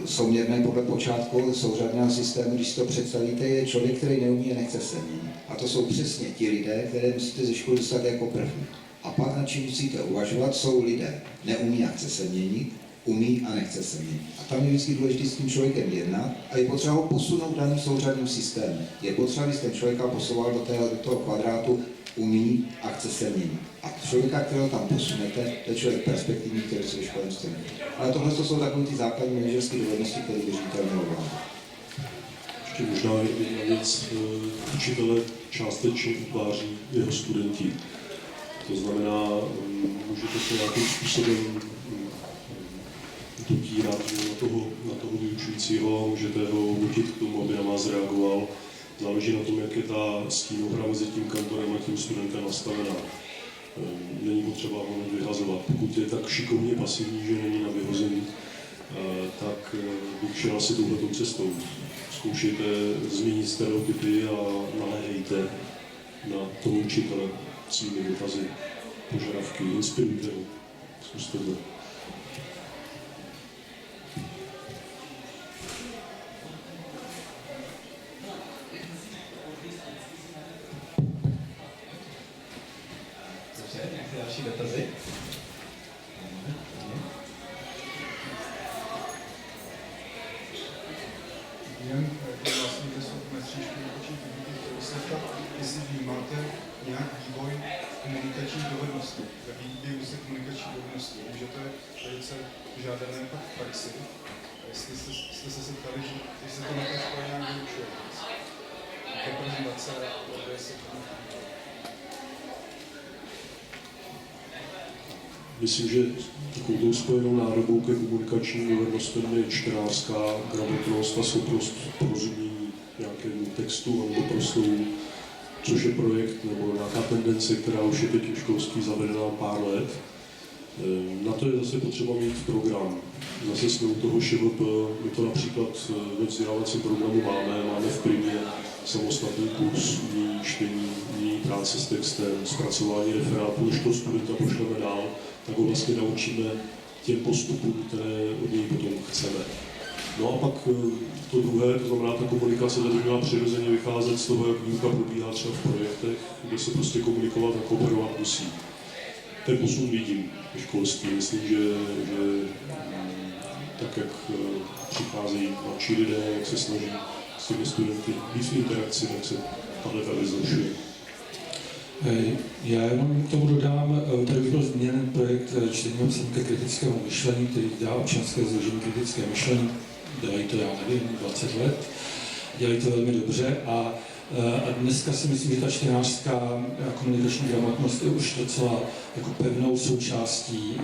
souměrné podle počátku souřadného systému, když si to představíte, je člověk, který neumí a nechce se měnit. A to jsou přesně ti lidé, které musíte ze školy dostat jako první. A pak, na čím musíte uvažovat, jsou lidé, neumí a chce se měnit, umí a nechce se měnit. A tam je vždycky důležité s tím člověkem jednat a je potřeba ho posunout daným souřadným systémem. Je potřeba, aby ten člověka posouval do toho kvadrátu, umí a chce se měnit. A člověka, kterého tam posunete, to je člověk perspektivní, který se ve škole musí měnit. Ale tohle jsou takové ty základní manažerské dovednosti, které ředitel měl. Ještě možná jedna věc, učitele částečně utváří jeho studenti. To znamená, můžete se nějakým způsobem dotírat na toho vyučujícího, můžete ho nutit k tomu, aby na vás reagoval. Záleží na tom, jak je ta stínohra mezi tím kantorem a tím studentem nastavená. Není potřeba ho vyhazovat. Pokud je tak šikovně pasivní, že není na vyhození, tak bych šel asi touhletou cestou. Zkoušejte změnit stereotypy a naléhejte na toho učitele svými dotazy, požadavky, inspirujte ho. Zkuste to. Nějaké další dotazy? Jen vlastně, kde jsou mestříčky určitě chtěl se zeptat, jestli vnímáte nějak vývoj komunikační dovednosti, ve výběru se komunikační dovednosti. Můžete velice žádané pak v praxi, jestli jste se setkali, že se to na té škole nějak vyučuje. Reprezentace, kde se to Myslím, že takovou tou spojenou nádobou ke komunikačním dovednostem je čtenářská gramotnost a schopnost porozumění nějakému textu nebo proslovu, což je projekt nebo nějaká tendence, která už je teď v školství zavedená pár let. Na to je zase potřeba mít program. Zase jsme u toho ŠVP, my to například ve vzdělávacím programu máme v primě samostatný kurz umění čtení, umění práce s textem, zpracování referátů, když to studenta pošleme dál, tak ho vlastně naučíme těm postupům, které od něj potom chceme. No a pak to druhé, to znamená, ta komunikace by měla přirozeně vycházet z toho, jak výuka probíhá třeba v projektech, kde se prostě komunikovat a kooperovat musí. Ten posun vidím ve školství. Myslím, že tak, jak přicházejí mladší lidé, jak se snaží s těmi studenty víc v interakci, tak se tahle věc zlepšuje. Já jenom k tomu dodám, tady by byl změněn projekt čtení obsahu ke kritickému myšlení, který dá občanské sdružení kritické myšlení. Dělají to, já nevím, 20 let. Dělají to velmi dobře a dneska si myslím, že ta čtenářská a komunikační gramotnost je už docela jako pevnou součástí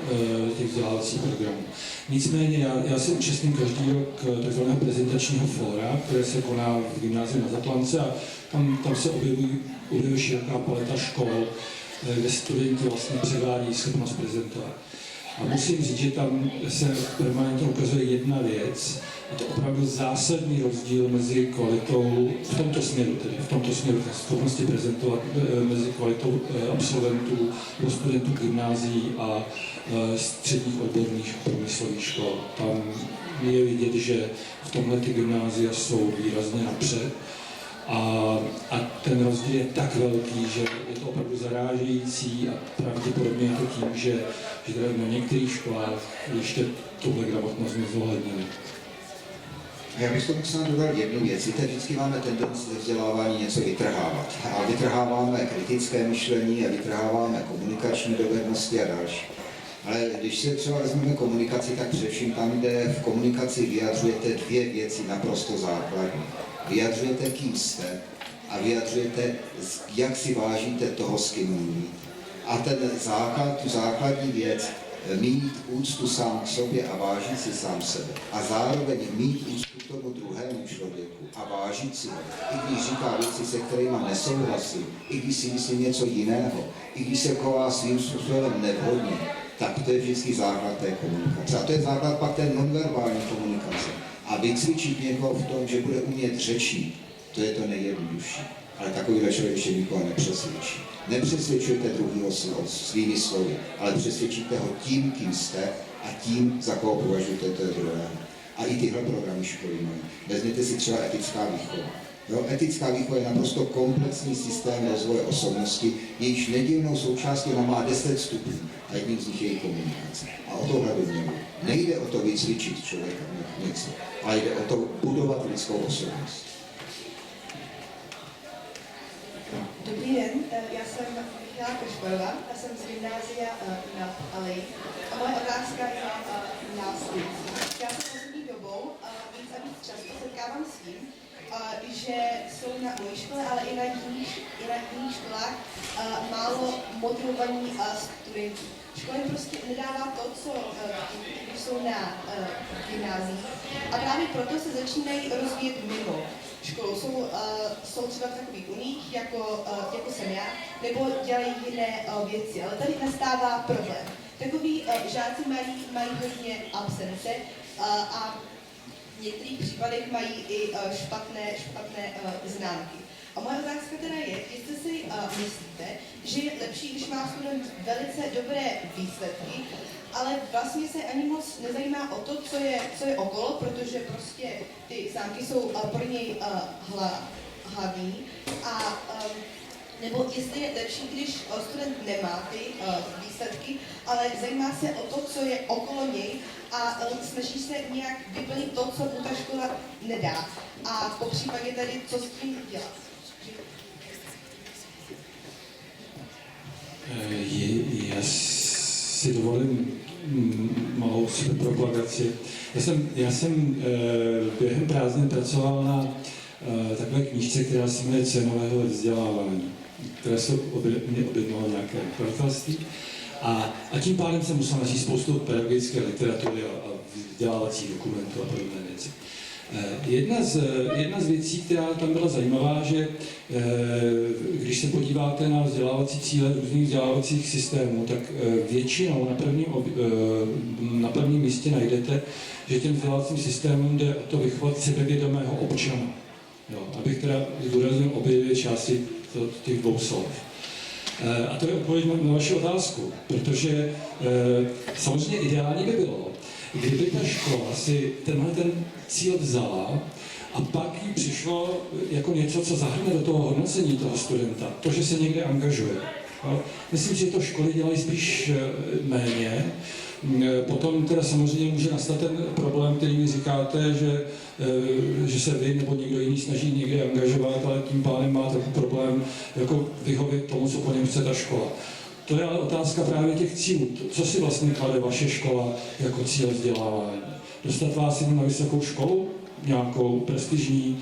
těch vzdělávacích programů. Nicméně já se účastním každý rok takzvaného prezentačního fóra, které se koná v gymnáziu na Zatlance a tam se objevuje široká paleta škol, kde studenti vlastně převádí schopnost prezentovat. A musím říct, že tam se permanentně ukazuje jedna věc, je to opravdu zásadní rozdíl mezi kvalitou, v tomto směru schopnosti prezentovat mezi kvalitou absolventů nebo studentů gymnázií a středních odborných průmyslových škol. Tam je vidět, že v tomhle ty gymnázia jsou výrazně napřed. A ten rozdíl je tak velký, že je to opravdu zarážející a pravděpodobně je to tím, že teda na některých školách ještě tuhle gramotnost nezohlednili. A já bych tomu snad dodal jednu věc. Víte, vždycky máme tendenci ve vzdělávání něco vytrhávat. A vytrháváme kritické myšlení a vytrháváme komunikační dovednosti a další. Ale když se třeba vezmeme komunikaci, tak především tam, kde v komunikaci vyjadřujete dvě věci naprosto základní. Vyjadřujete, kým jste, a vyjadřujete, jak si vážíte toho, s kým mluvíte. A ten základ, tu základní věc, mít úctu sám k sobě a vážit si sám sebe. A zároveň mít úctu k tomu druhému člověku a vážit si ho. I když říká věci, se kterými nesouhlasím, i když si myslím něco jiného, i když se chová svým způsobem nevhodně, tak to je vždycky základ té komunikace. A to je základ pak té nonverbální komunikace. A vycvičit někoho v tom, že bude umět řečit, to je to nejjednodušší. Ale takovýhle člověk ještě nikoho nepřesvědčí. Nepřesvědčujte druhého svými slovy, ale přesvědčíte ho tím, kým jste a tím, za koho považujete toho druhého. A i tyhle programy školy mají. Vezměte si třeba etická výchova. Jo, etická výchova je naprosto komplexní systém rozvoje osobnosti, jejíž nedílnou součástí ona má 10 stupňů a jedním z nich je její komunikace. A o tohle by mělo. Nejde o to vycvičit člověka něco, ale jde o to budovat lidskou osobnost. Dobrý den, já jsem Michala Kršperová a jsem z gymnázia na Aleji. A moje otázka je následující. Já se poslední dobou víc a víc často setkávám s tím, že jsou na mojí škole, ale i na jiných školách málo motivovaní studenti. Škola jim prostě nedává to, co když jsou na gymnázii. A právě proto se začínají rozvíjet mimo školu. Jsou třeba v takových uních, jako jsem já, nebo dělají jiné věci. Ale tady nastává problém. Takoví žáci mají hodně absence a v některých případech mají i špatné známky. A moje otázka teda je, jestli si myslíte, že je lepší, když má student velice dobré výsledky, ale vlastně se ani moc nezajímá o to, co je okolo, protože prostě ty známky jsou pro něj hlavní. A nebo jestli je lepší, když student nemá ty výsledky, ale zajímá se o to, co je okolo něj a snaží se nějak vyplnit to, co mu ta škola nedá. A po případě tady, co s tím dělat. Já si dovolím malou propagaci. Já jsem během prázdnin pracoval na takové knížce, která se jmenuje Cenového vzdělávání, které se mě objednalo nějaké nakladatelství. A tím pádem jsem musel načíst spoustu pedagogické literatury a vzdělávacích dokumentů a podobné věci. Jedna z věcí, která tam byla zajímavá, že když se podíváte na vzdělávací cíle různých vzdělávacích systémů, tak většinou na prvním místě najdete, že těm vzdělávacím systémům jde o to vychovat sebevědomého občana. Jo, abych teda zdůraznil obě dvě části těch dvou slov. A to je odpověď na vaši otázku, protože samozřejmě ideálně by bylo, kdyby ta škola si ten cíl vzala a pak jí přišlo jako něco, co zahrne do toho hodnocení toho studenta, to, že se někde angažuje. Myslím, že to školy dělají spíš méně. Potom teda samozřejmě může nastat ten problém, který vy říkáte, že se vy nebo někdo jiný snaží někde angažovat, ale tím pádem má takový problém jako vyhovět tomu, co po něm chce ta škola. To je ale otázka právě těch cílů. Co si vlastně klade vaše škola jako cíl vzdělávání? Dostat vás jenom na vysokou školu, nějakou prestižní,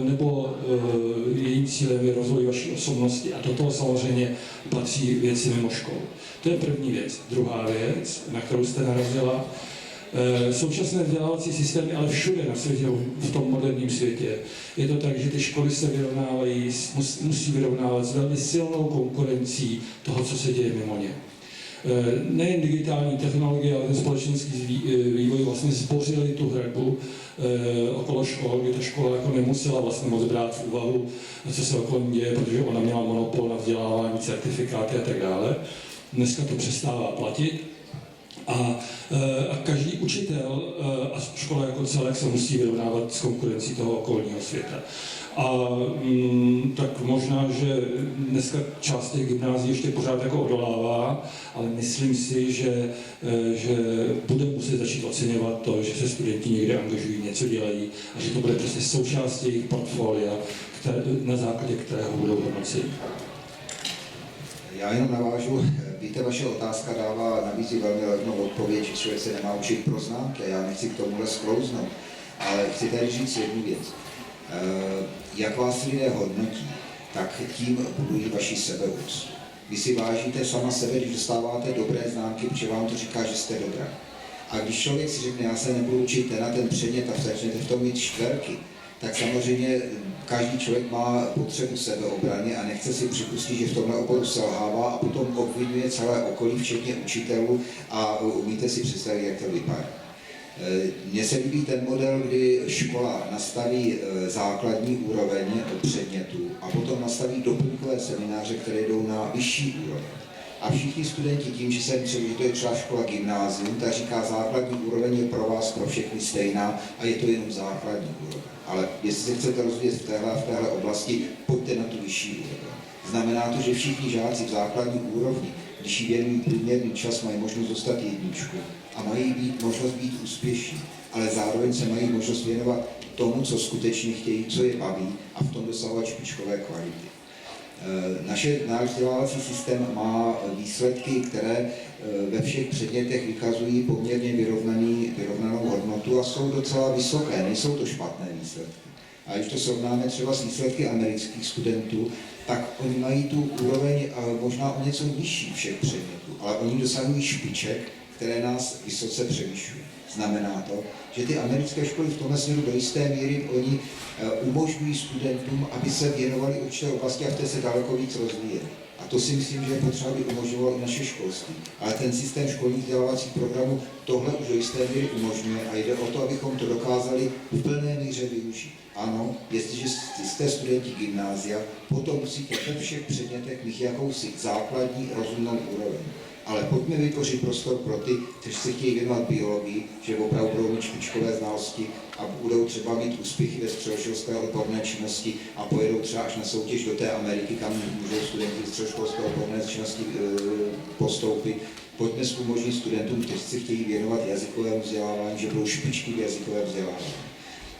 nebo jejím cílem je rozvoj vaší osobnosti a do toho samozřejmě patří věci mimo školu. To je první věc. Druhá věc, na kterou jste narazila, současné vzdělávací systémy, ale všude na světě, v tom moderním světě, je to tak, že ty školy se vyrovnávají, musí vyrovnávat s velmi silnou konkurencí toho, co se děje mimo ně. Nejen digitální technologie, ale ten společenský vývoj vlastně zbořili tu hradbu okolo škol, kdy ta škola jako nemusela vlastně moc brát v úvahu, co se okolo ní děje, protože ona měla monopol na vzdělávání, certifikáty a tak dále. Dneska to přestává platit A každý učitel a škola jako celek se musí vyrovnávat s konkurencí toho okolního světa. A tak možná, že dneska část těch gymnázií ještě pořád jako odolává, ale myslím si, že bude muset začít oceňovat to, že se studenti někde angažují, něco dělají a že to bude prostě součástí jejich portfolia, na základě kterého budou hodnoceni. Já jenom navážu, víte, vaše otázka nabízí velmi levnou odpověď, že člověk se nemá učit pro známky, já nechci k tomuhle sklouznout, ale chci tady říct jednu věc. Jak vás lidé hodnotí, tak tím budují vaši sebeúctu. Vy si vážíte sama sebe, když dostáváte dobré známky, protože vám to říká, že jste dobrá. A když člověk si řekne, já se nebudu učit ten předmět a začnete v tom mít čtverky, tak samozřejmě každý člověk má potřebu sebeobrany a nechce si připustit, že v tomhle oboru selhává a potom obvinuje celé okolí, včetně učitelů a umíte si představit, jak to vypadá. Mně se líbí ten model, kdy škola nastaví základní úroveň předmětů a potom nastaví doplňkové semináře, které jdou na vyšší úroveň. A všichni studenti tím, že že to je třeba škola gymnázium, tak říká, základní úroveň je pro vás, pro všechny stejná a je to jenom základní úroveň. Ale jestli se chcete rozvíjet v téhle oblasti, pojďte na tu vyšší úroveň. Znamená to, že všichni žáci v základní úrovni, když jí věnují průměrný čas, mají možnost dostat jedničku a mají možnost být úspěšní, ale zároveň se mají možnost věnovat tomu, co skutečně chtějí, co je baví a v tom dosahovat špičkové kvality. Náš vzdělávací systém má výsledky, které ve všech předmětech vykazují poměrně vyrovnanou hodnotu a jsou docela vysoké, nejsou to špatné výsledky. A když to srovnáme třeba s výsledky amerických studentů, tak oni mají tu úroveň možná o něco vyšší všech předmětů, ale oni dosahují špiček, které nás vysoce převyšují. Znamená to, že ty americké školy v tomhle směru do jisté míry oni umožňují studentům, aby se věnovali určité oblasti a v té se daleko víc rozvíjeli. A to si myslím, že je potřeba, aby umožňovalo i naše školství. Ale ten systém školních vzdělávacích programů tohle už do jisté míry umožňuje a jde o to, abychom to dokázali v plné míře využít. Ano, jestliže jste studenti gymnázia, potom musíte ve všech předmětech mít jakousi základní rozumnou úroveň. Ale pojďme vytvořit prostor pro ty, kteří se chtějí věnovat biologii, že opravdu budou mít špičkové znalosti a budou třeba mít úspěchy ve středoškolské odborné činnosti a pojedou třeba až na soutěž do té Ameriky, kam můžou studenti ze středoškolské odborné činnosti postoupit. Pojďme umožnit studentům, kteří se chtějí věnovat jazykovému vzdělávání, že budou špičky v jazykovém vzdělávání.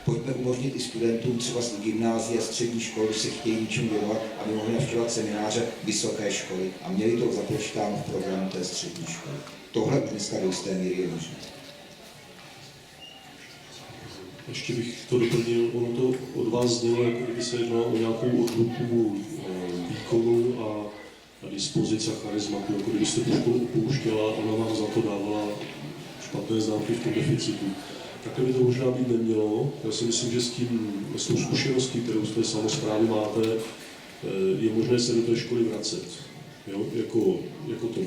Pojďme umožnit i studentům třeba z gymnázia, střední školy, když se chtějí něčemu věnovat, aby mohli navštěvovat semináře vysoké školy a měli to započítáno v programu té střední školy. Tohle už dneska do jisté míry je možné. Ještě bych to doplnil, ono to od vás znělo, jako kdyby se jednalo o nějakou odluku výkonu a dispozice a charizmatu, jako kdybyste tu školu opouštěla a ona vám za to dávala špatné známky v tom deficitu. Takhle by to možná být nemělo. Já si myslím, že s tou zkušeností, kterou z té samosprávy máte, je možné se do té školy vracet. Jo? Jako ten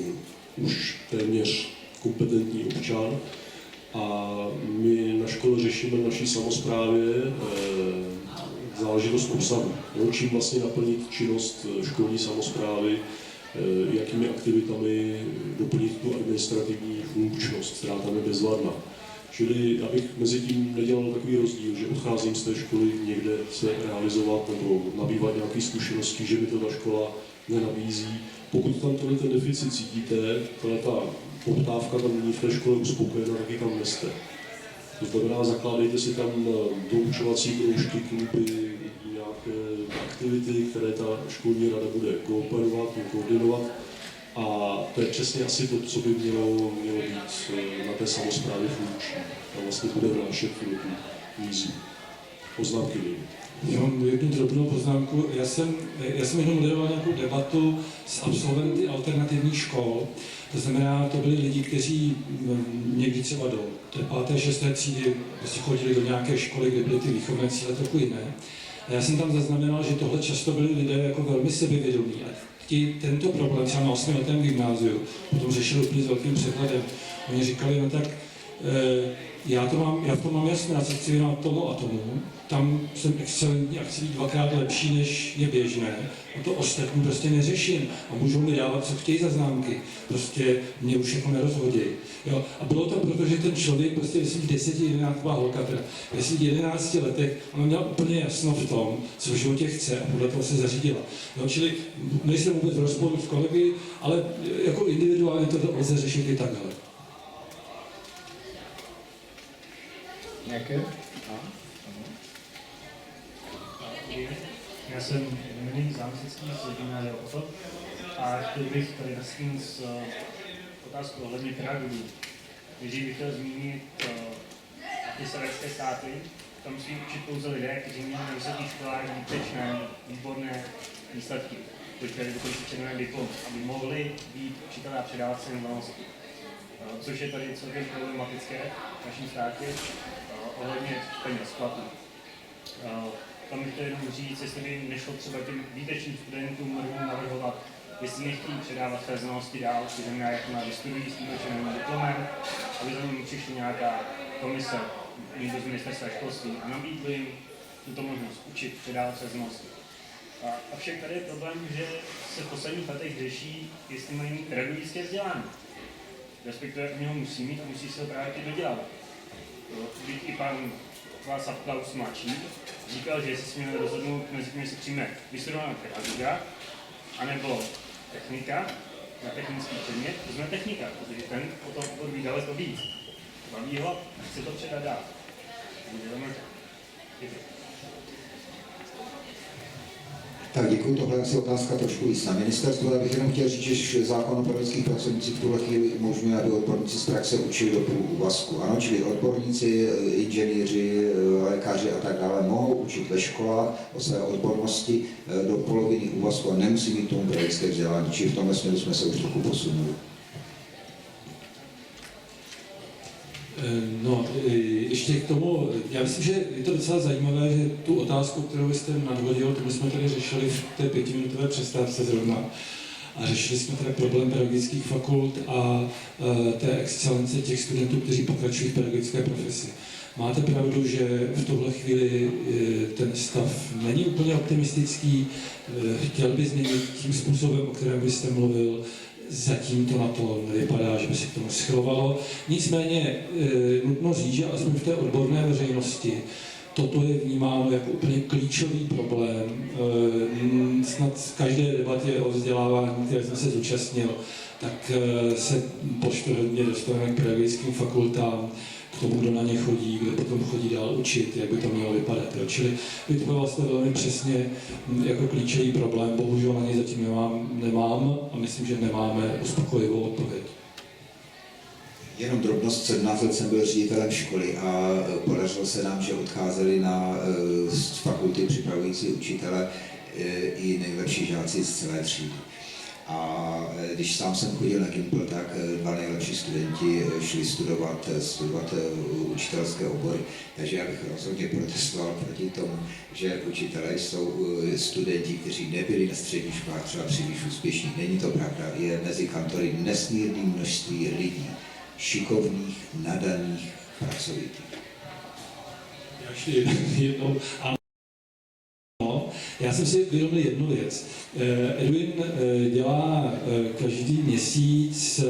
už téměř kompetentní občan. A my na škole řešíme v naší samosprávě záležitost obsahu. Jo? Čím vlastně naplnit činnost školní samosprávy, jakými aktivitami doplnit tu administrativní funkčnost, která tam je bezvadná. Čili abych mezi tím nedělal takový rozdíl, že odcházím z té školy někde se realizovat nebo nabývat nějaké zkušenosti, že mi to ta škola nenabízí. Pokud tam ten deficit cítíte, ta poptávka tam není v té škole uspokojena, tak ji tam neste. To znamená, zakládejte si tam doučovací kroužky, kluby, nějaké aktivity, které ta školní rada bude kooperovat, koordinovat. A to je přesně asi to, co by mělo být na té samosprávě funkční. A vlastně bude vnášet tu vízu. Poznámky byly. Jenom jednu drobnou poznámku. Já jsem jenom moderoval nějakou debatu s absolventy alternativních škol. To znamená, to byli lidi, kteří někdy třeba do 5. 6. třídy prostě chodili do nějaké školy, kde byly ty výchovné cíle trochu jiné. A já jsem tam zaznamenal, že tohle často byli lidé jako velmi sebevědomí. Tento problém třeba na 8. letém gymnáziu potom řešili úplně s velkým překladem. Oni říkali, no tak Já v tom mám jasné, já se chci věnovat tomu a tomu, tam jsem excelentní a chci být dvakrát lepší, než je běžné. A to ostatní prostě neřeším. A můžou mi dávat, co chtějí za známky. Prostě mě už jako nerozhodí. Jo? A bylo to proto, že ten člověk prostě, jestli v 10, 11, byla holka, teda, jestli v 11 letech, ona měla úplně jasno v tom, co v životě chce a podle toho se zařídila. Jo? Čili nejsem vůbec v rozporu s kolegy, ale jako individuálně to lze řešit i takhle. Nějaké? Já jsem Dominik Zámsický z gymnázia OFL a chtěl bych tady nastínit otázku ohledně pedagogů. Nejdřív bych chtěl zmínit ty sovětské státy, tam musí učit pouze lidé, kteří měli na vysokých školách výtečné, výborné výsledky, počkali dokonce červený diplom, aby mohli být učitelé a předávat si znalosti. Což je tady celkem problematické v našem státě ohledně peněz, platů. Tam bych chtěl jenom říct, jestli by nešlo třeba těm výtečným studentům navrhovat, jestli nechtějí předávat své znalosti dál, to znamená, jak na vystudují s tím černým diplomem, aby za ním přišla nějaká komise, někdo z ministerstva školství a nabídli jim tuto možnost učit, předávat své znalosti. Avšak tady je problém, že se v posledních letech řeší, jestli mají mít pedagogické vzdělání. Respektive oni ho musí mít a musí se ho právě i dodělávat. Byť i pan Václav Klaus mladší říkal, že jestli si měli rozhodnout mezi tím, jestli přijme vystudovaná pedagoga, anebo technika na technický předmět, to znamená technika, protože ten potom odví daleko víc. Baví ho a chce to předat dál. Tak děkuji, tohle je asi otázka trošku víc na ministerstvo. Já bych jenom chtěl říct, že zákon o pedagogických pracovnících v tuhle chvíli umožňuje, aby odborníci z praxe učili do půl úvazku. Ano, čili odborníci, inženýři, lékaři a tak dále mohou učit ve školách o své odbornosti do poloviny úvazku a nemusí mít tomu pedagogické vzdělání. Čili v tomhle směru jsme se už trochu posunuli. No, ještě k tomu, já myslím, že je to docela zajímavé, že tu otázku, kterou jste nadhodil, to my jsme tady řešili v té 5minutové přestávce zrovna. A řešili jsme teda problém pedagogických fakult a té excelence těch studentů, kteří pokračují v pedagogické profesi. Máte pravdu, že v tuhle chvíli ten stav není úplně optimistický, chtěl by změnit tím způsobem, o kterém byste mluvil. Zatím to na to nevypadá, že by se k tomu schylovalo. Nicméně nutno říct, že aspoň v té odborné veřejnosti toto je vnímáno jako úplně klíčový problém. Snad v každé debatě o vzdělávání, které jsem se zúčastnil, tak se poštovně dostaneme k pedagogickým fakultám, k tomu, kdo na ně chodí, kdo potom chodí dál učit, jak by to mělo vypadat. Čili vypověděl jste velmi přesně jako klíčový problém, bohužel na něj zatím nemám a myslím, že nemáme uspokojivou odpověď. Jenom drobnost, 17 let jsem byl ředitelem školy a podařilo se nám, že odcházeli na fakulty připravující učitele i nejlepší žáci z celé třídy. A když sám jsem chodil na Gimpl, tak dva nejlepší studenti šli studovat učitelské obory. Takže já bych rozhodně protestoval proti tomu, že učitelé jsou studenti, kteří nebyli na středních školách třeba příliš úspěšní. Není to pravda. Je mezi kantory nesmírné množství lidí, šikovných, nadaných, pracovitých. Já ještě jednou. Já jsem si uvědomil jednu věc. Edwin dělá každý měsíc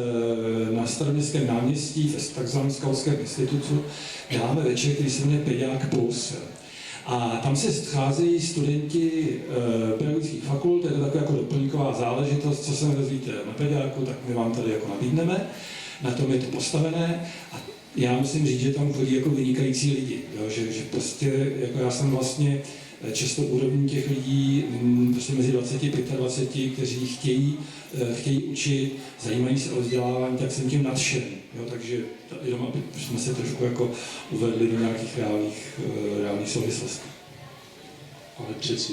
na Staroměstském náměstí v takzvaném skautském institutu. Děláme večer, který se jmenuje Pedák Plus. A tam se scházejí studenti pedagogických fakult, je to taková jako doplňková záležitost, co se nedozvíte na pedáku, tak my vám tady jako nabídneme. Na tom je to postavené. A já musím říct, že tam chodí jako vynikající lidi, jo? Že prostě, jako já jsem vlastně často úrovní těch lidí, prostě mezi 20 a 25, kteří chtějí učit, zajímají se o vzdělávání, tak jsem tím nadšen. Jo? Takže jenom, aby jsme se trošku jako uvedli do nějakých reálných souvislostí. Ale přeci,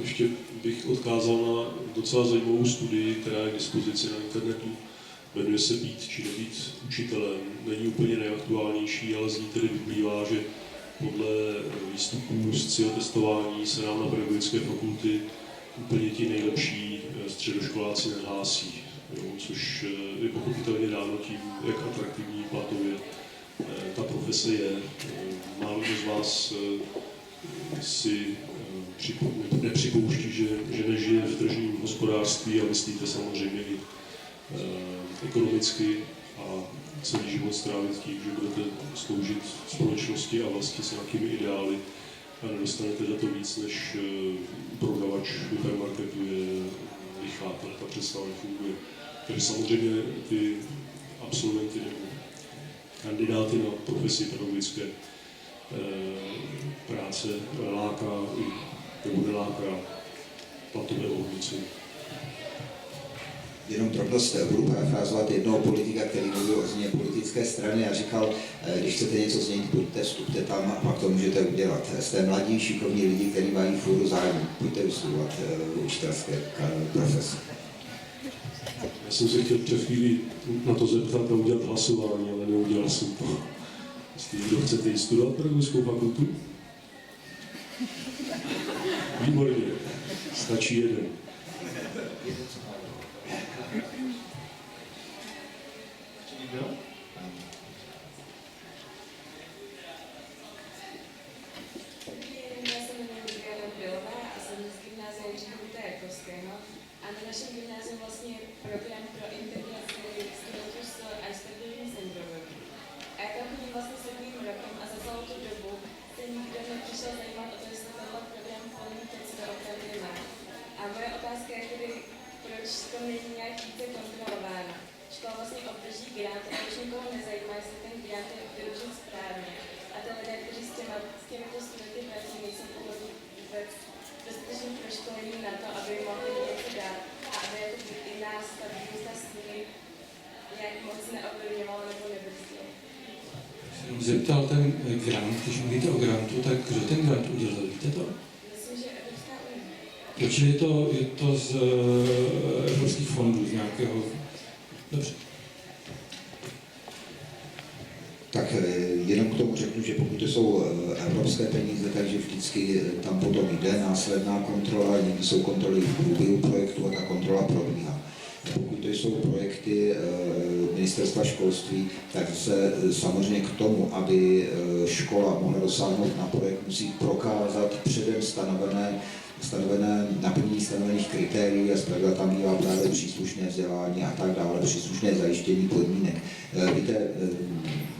ještě bych odkázal na docela zajímavou studii, která je k dispozici na internetu. Jmenuje se Být či nebýt učitelem. Není úplně nejaktuálnější, ale z ní tedy vyplývá, že podle výstupů z CIO testování se nám na pedagogické fakulty úplně ti nejlepší středoškoláci nehlásí, jo, což je pochopitelně dáno tím, jak atraktivní platově ta profese je. Málo kdo z vás si nepřipouští, že nežije v tržním hospodářství a myslíte samozřejmě i ekonomicky a celý život strávit tím, že budete sloužit společnosti a vlastně s nějakými ideály a nedostanete za to víc, než prodavač hypermarketu je lichá, ta představa nefunguje. Takže samozřejmě ty absolventy nebo kandidáty na profesi pedagogické práce láká nebo neláká platové ohodnocení. Jenom drobnost, budu parafrázovat jednoho politika, který mluvil o změně politické strany a říkal, když chcete něco změnit, pojďte, vstupte tam a pak to můžete udělat. Jste mladí, šikovní lidi, kteří mají fůru zájmu, pojďte vystudovat učitelské profese. Já jsem se chtěl před chvíli na to zeptat a udělat hlasování, ale neudělal jsem to. Jestli někdo chcete jít studovat pedagogickou fakultu? Výborně, stačí jeden. Já se jmenuji Adriana Bilová a jsem z gymnázia Jiřího Huta Jakovského a na našem gymnáziu vlastně program pro integraci studentů s Aspergerovým syndromem. A já tam chodím vlastně 7. rokem a za celou tu dobu se nikdo nepřišel zajímat o to, jestli tenhle program plní to, co opravdu má. A moje otázka je tedy, proč to není nějak více kontrolováno. Škola vlastně obdrží grant a už nikoho nezajímá, jestli ten grant je využit správně. A ty lidé, kteří s těmito studenty pracují, nejsou pohodlí vůbec dostatečně proškolení na to, aby mohli něco dát a aby jako i nás ta výzva s nimi nějak moc neovlivňovalo nebo nebrzdilo. Jsem zeptal ten grant, když mluvíte o grantu, tak kdo ten grant udělal, víte to? Myslím, že Evropská unie. Určitě je to z evropských fondů, z nějakého... Dobře. Tak jenom k tomu řeknu, že pokud to jsou evropské peníze, takže vždycky tam potom jde následná kontrola, někdy jsou kontroly v průběhu projektu a ta kontrola probíhá. Pokud to jsou projekty ministerstva školství, tak se samozřejmě k tomu, aby škola mohla dosáhnout na projekt, musí prokázat předem stanovené naplnění stanovených kritérií a zpravidla tam bývá právě příslušné vzdělání a tak dále, příslušné zajištění podmínek. Víte,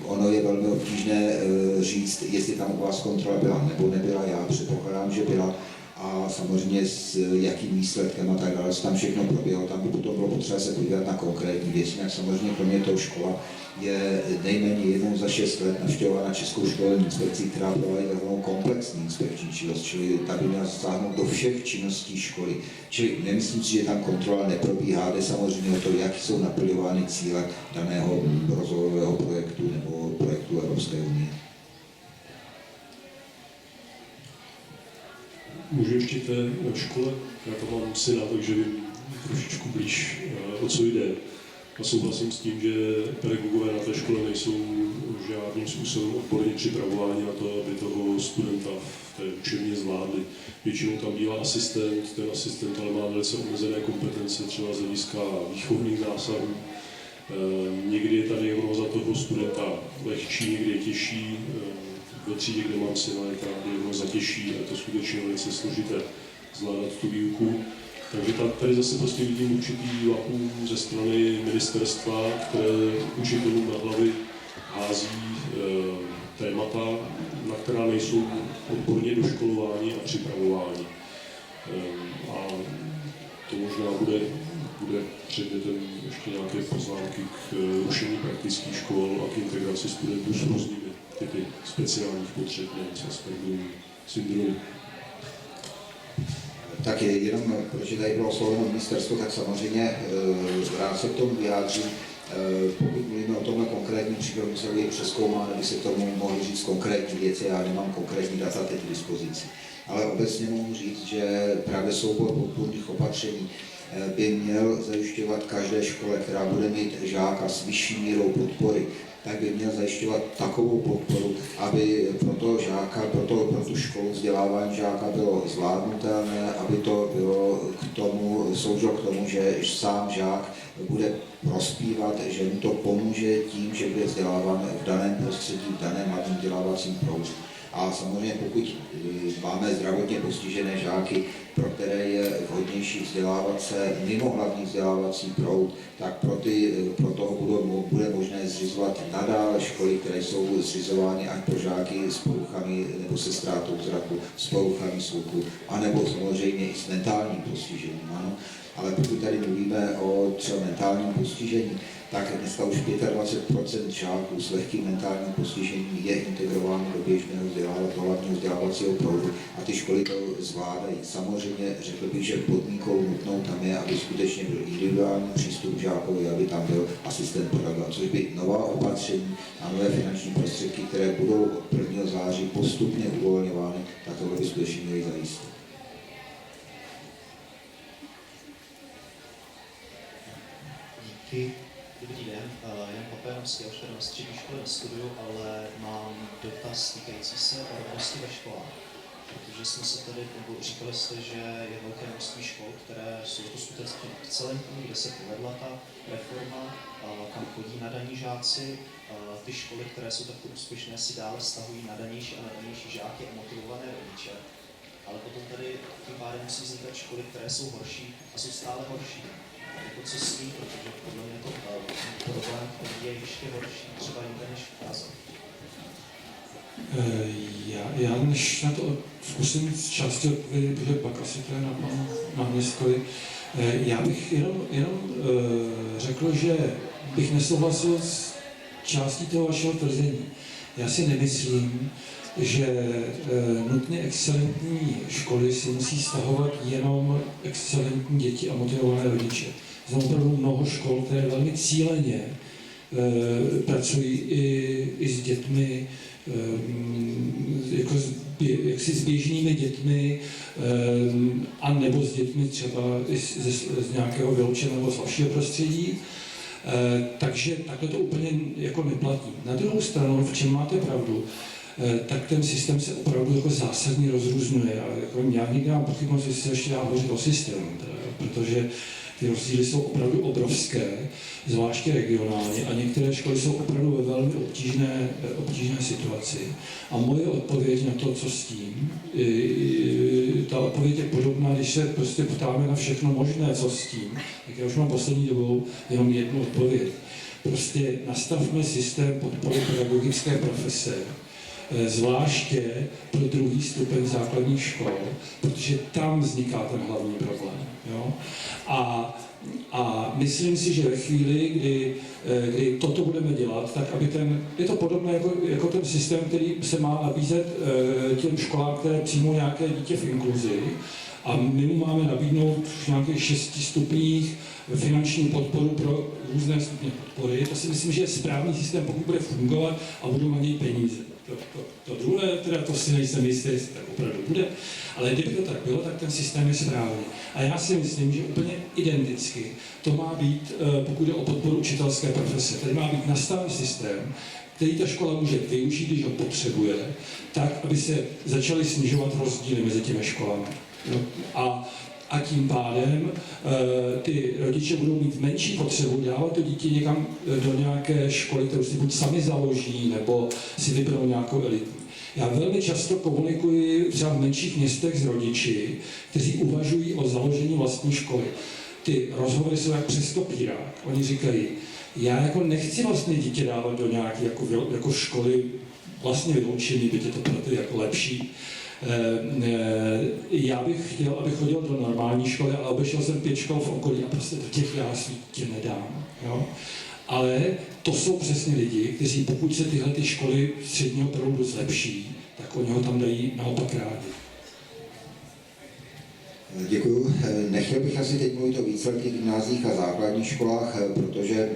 ono je velmi obtížné říct, jestli tam u vás kontrola byla nebo nebyla. Já předpokládám, že byla. A samozřejmě s jakým výsledkem a tak dále, co tam všechno proběhlo, tam by potom bylo potřeba se podívat na konkrétní věci. Jak samozřejmě kromě toho škola je nejméně jednou za 6 let navštěvována Českou školní inspekcí, která provádí takovou komplexní inspekční činnost, čili ta by měla zasáhnout do všech činností školy. Čili nemyslím si, že tam kontrola neprobíhá, jde samozřejmě o to, jak jsou naplňovány cíle daného rozvojového projektu nebo projektu Evropské unie. Můžu ještě té škole, já to mám syna, takže vím trošičku blíž, o co jde. A souhlasím s tím, že pedagogové na té škole nejsou žádným způsobem odborně připravováni na to, aby toho studenta v té učebně zvládli. Většinou tam bývá asistent, ten asistent ale má velice omezené kompetence, třeba z hlediska výchovných zásahů. Někdy je ta diagnóza toho studenta lehčí, někdy je těžší. Ve třídě, kde mám syna, je ta diagnóza těžší a je to skutečně velice složité zvládat tu výuku. Takže tady zase prostě vidím určitý vakuum ze strany ministerstva, které učitelům na hlavy hází témata, na která nejsou odborně doškolováni a připravováni. A to možná bude předmětem ještě nějaké poznámky k rušení praktických škol a k integraci studentů s různými typy speciálních potřeb, s Aspergerovým syndromem. Tak jenom, protože tady bylo osloveno ministerstvo, tak samozřejmě rád se k tomu vyjádřím. Pokud mluvíme o tomhle konkrétním příkladu, musel být přeskoumán, aby se k tomu mohli říct konkrétní věci, já nemám konkrétní data teď k dispozici. Ale obecně mohu říct, že právě soubor podpůrných opatření by měl zajišťovat každé škole, která bude mít žáka s vyšší mírou podpory, tak by měl zajišťovat takovou podporu, aby pro toho žáka, pro tu školu vzdělávání žáka bylo zvládnutelné, aby to bylo sloužilo k tomu, že sám žák bude prospívat, že mu to pomůže tím, že bude vzděláván v daném prostředí, v daném hlavním vzdělávacím proudu. A samozřejmě pokud máme zdravotně postižené žáky, pro které je vhodnější vzdělávat se mimo hlavní vzdělávací proud, tak pro toho bude možné zřizovat nadále školy, které jsou zřizovány ať pro žáky s poruchami nebo se ztrátou zraku, s poruchami sluchu, anebo samozřejmě i s mentálním postižením. Ano. Ale pokud tady mluvíme o třeba mentálním postižení, tak dneska už 25% žáků s lehkým mentálním postižením je integrováno do běžného hlavního vzdělávacího proudu a ty školy to zvládají. Samozřejmě řekl bych, že podmínkou nutnou tam je, aby skutečně byl individuální přístup k žákovi, aby tam byl asistent pedagoga, což by nová opatření a nové finanční prostředky, které budou od 1. září postupně uvolňovány, tak tohle by skutečně měly zajistit. Díky. Dobrý den, Jan Paperovský, já už tady na střední škole nestuduju, ale mám dotaz týkající se o rovnosti ve školách. Protože jsme se tady, nebo říkali jste, že je velké množství škol, které jsou to skutečně excelentní, kde se povedla ta reforma, kam chodí nadaní žáci. Ty školy, které jsou takto úspěšné, si dále stahují nadanější a nadanější žáky a motivované rodiče. Ale potom tady tím pádem musí vznikat školy, které jsou horší a jsou stále horší. Jako co s tím, protože podle mě to problém, který je ještě horší třeba jinde než v Praze. Já než na to zkusím z části odpovědět, protože pak asi to je na panu náměstkovi. Já bych jenom řekl, že bych nesouhlasil s částí toho vašeho tvrzení. Já si nemyslím, že nutně excelentní školy si musí stahovat jenom excelentní děti a motivované rodiče. Znám opravdu mnoho škol, které velmi cíleně pracují i s dětmi, jako s běžnými dětmi, a nebo s dětmi třeba i z nějakého vyloučeného slabšího prostředí. Takže takhle to úplně jako neplatí. Na druhou stranu, v čem máte pravdu, tak ten systém se opravdu jako zásadně rozrůznuje. A jako já nikdy mám pochybnost, jestli se ještě dá hovořit o systému, protože ty rozdíly jsou opravdu obrovské, zvláště regionálně, a některé školy jsou opravdu ve velmi obtížné situaci. A moje odpověď na to, co s tím, ta odpověď je podobná, když se prostě ptáme na všechno možné, co s tím, tak já už mám poslední dobou jenom jednu odpověď. Prostě nastavme systém podpory pedagogické profese, zvláště pro druhý stupeň základních škol, protože tam vzniká ten hlavní problém. Jo? A myslím si, že ve chvíli, kdy toto budeme dělat, tak aby je to podobné jako ten systém, který se má nabízet těm školám, které přijmou nějaké dítě v inkluzi, a my mu máme nabídnout v nějakých 6 stupních finanční podporu pro různé stupně podpory. To si myslím, že je správný systém, pokud bude fungovat a budou na něj peníze. To druhé, teda to si nejsem jistý, jestli tak opravdu bude, ale kdyby to tak bylo, tak ten systém je správný. A já si myslím, že úplně identicky to má být, pokud jde o podporu učitelské profese. Tady má být nastaven systém, který ta škola může využít, když ho potřebuje, tak, aby se začaly snižovat rozdíly mezi těmi školami. No, a tím pádem ty rodiče budou mít menší potřebu dávat to dítě někam do nějaké školy, kterou si buď sami založí, nebo si vyberou nějakou elitní. Já velmi často komunikuji třeba v menších městech s rodiči, kteří uvažují o založení vlastní školy. Ty rozhovory jsou jak přes kopírák. Oni říkají, já jako nechci vlastně dítě dávat do nějaké jako školy vlastně vyloučený, byť je to pro ty jako lepší. Já bych chtěl, aby chodil do normální školy, ale obešel jsem 5 škol v okolí a prostě do těch já si tě nedám. Jo? Ale to jsou přesně lidi, kteří pokud se tyhle ty školy středního proudu zlepší, tak oni ho tam dají naopak rádi. Děkuju. Nechtěl bych asi teď mluvit o víceletých gymnáziích a základních školách, protože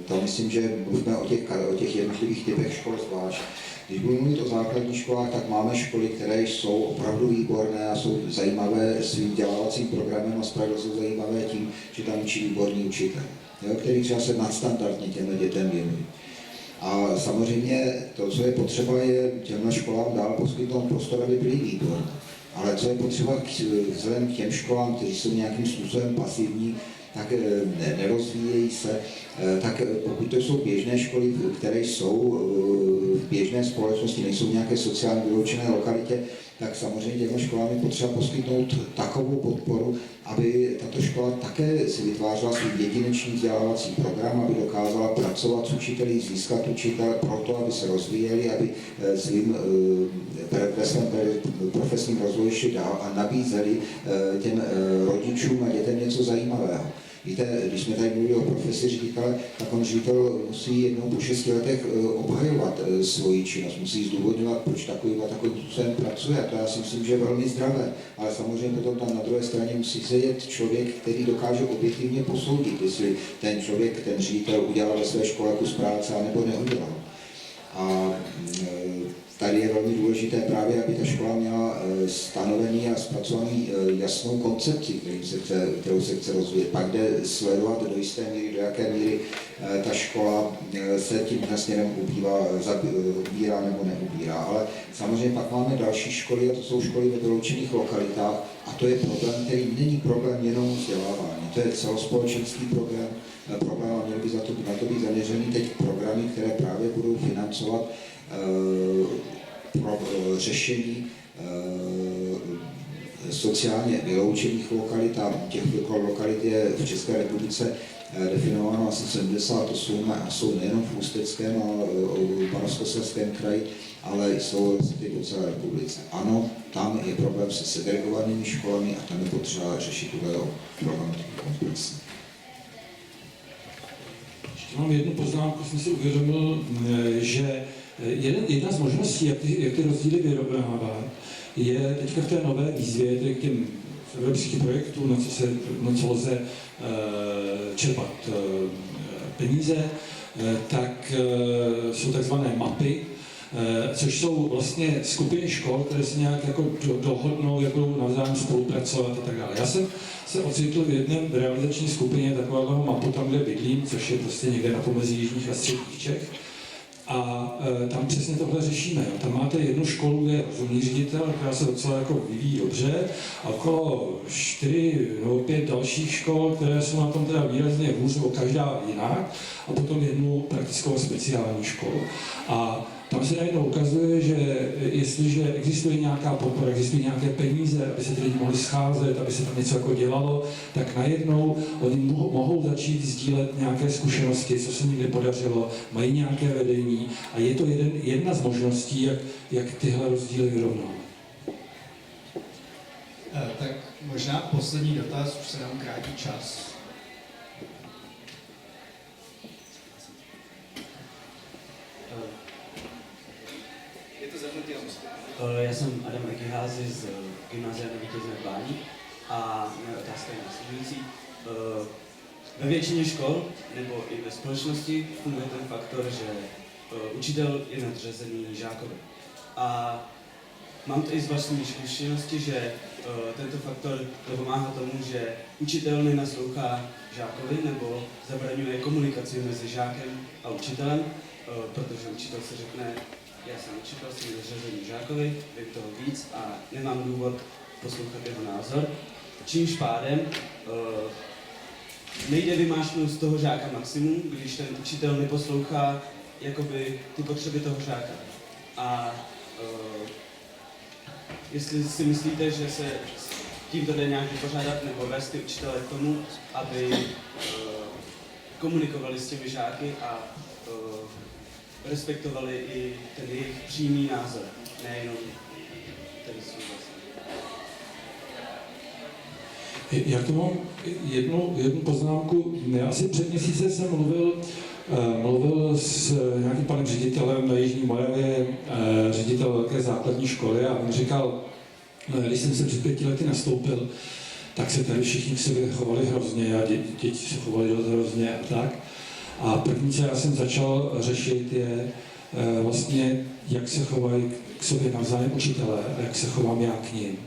to myslím, že mluvíme o těch jednotlivých typech škol zvlášť. Když budu mluvit o základních školách, tak máme školy, které jsou opravdu výborné a jsou zajímavé svým vzdělávacím programem a zpravdu jsou zajímavé tím, že tam učí výborný učitel, který třeba se nadstandardně těmhle dětem věnují. A samozřejmě to, co je potřeba, je těmhle školám dál poskytnout prostor, aby byly výborné. Ale co je potřeba vzhledem k těm školám, kteří jsou nějakým způsobem pasivní, tak nerozvíjejí se, tak pokud to jsou běžné školy, které jsou v běžné společnosti, nejsou v nějaké sociálně vyloučené lokalitě, tak samozřejmě těm školám je potřeba poskytnout takovou podporu, aby tato škola také si vytvářela svůj jedinečný vzdělávací program, aby dokázala pracovat s učiteli, získat učitele proto, aby se rozvíjeli, aby ve svém profesním rozvoji šli dál a nabízeli těm rodičům a dětem něco zajímavého. Víte, když jsme tady mluvili o profesi ředitele, tak on ředitel musí jednou po 6 letech obhajovat svoji činnost, musí zdůvodňovat, proč takovým způsobem pracuje. A to já si myslím, že je velmi zdravé. Ale samozřejmě potom tam na druhé straně musí sedět člověk, který dokáže objektivně posoudit, jestli ten člověk, ten ředitel udělal ve své škole kus práce, nebo neudělal. A tady je velmi důležité právě, aby ta škola měla stanovený a zpracovaný jasnou koncepci, kterou se chce rozvíjet. Pak jde sledovat do jisté míry, do jaké míry ta škola se tímhle směrem ubírá nebo neubírá. Ale samozřejmě pak máme další školy, a to jsou školy ve vyloučených lokalitách, a to je problém, který není problém jenom vzdělávání. To je celospolečenský problém a měly by na to být zaměřený teď programy, které právě budou financovat pro řešení sociálně vyloučených lokalit, a těch lokalit je v České republice definováno asi 78 a jsou nejenom v Ústeckém a Moravskoslezském kraji, ale jsou po celé republice. Ano, tam je problém se segregovanými školami a tam je potřeba řešit tuhle problematiku komplexně. Ještě mám jednu poznámku, jsem si uvědomil, že jedna z možností, jak ty rozdíly vyrovnávat, je teďka v té nové výzvě, tedy k těm evropských projektů, na co lze čerpat peníze, tak jsou takzvané mapy, což jsou vlastně skupiny škol, které se nějak jako dohodnou, jak budou navzájem spolupracovat a tak dále. Já jsem se ocitl v jedné realizační skupině takového mapu tam, kde bydlím, což je prostě někde na pomezí jižních a středních Čech. A tam přesně tohle řešíme. Jo. Tam máte jednu školu, kde je rozumný ředitel, která se docela jako vyvíjí dobře, a okolo 4 nebo 5 dalších škol, které jsou na tom teda výrazně hůř, nebo každá jinak, a potom jednu praktickou speciální školu. A tam se najednou ukazuje, že jestliže existuje nějaká podpora, existují nějaké peníze, aby se ty lidi mohli scházet, aby se tam něco jako dělalo, tak najednou oni mohou začít sdílet nějaké zkušenosti, co se jim nepodařilo, mají nějaké vedení a je to jedna z možností, jak tyhle rozdíly vyrovnávat. Tak možná poslední dotaz, už se nám krátí čas. Já jsem Adam Ekiházy z Gymnázia na Vítězné Bání a moje otázka je následující. Ve většině škol nebo i ve společnosti funguje ten faktor, že učitel je nadřazený žákovi. A mám to i z vlastní zkušenosti, že tento faktor pomáhá tomu, že učitel nenaslouchá žákovi nebo zabraňuje komunikaci mezi žákem a učitelem, protože učitel se řekne, já jsem učitel, jsem nadřazený žákovi, vím toho víc a nemám důvod poslouchat jeho názor. Čímž pádem nejde vymášnout z toho žáka maximum, když ten učitel neposlouchá jakoby ty potřeby toho žáka. A jestli si myslíte, že se tímto jde nějak vypořádat nebo vést ty učitele k tomu, aby komunikovali s těmi žáky a respektovali i ten jejich přímý názor, nejenom ten svůj vlastní. Já tu mám jednu poznámku. Asi před měsícem jsem mluvil s nějakým panem ředitelem na Jižní Moravě, ředitel velké základní školy, a on říkal, když jsem se před 5 lety nastoupil, tak se tady všichni k sobě chovali hrozně a děti se chovali hrozně a tak. A první, co já jsem začal řešit, je vlastně, jak se chovají k sobě navzájem učitelé a jak se chovám já k nim.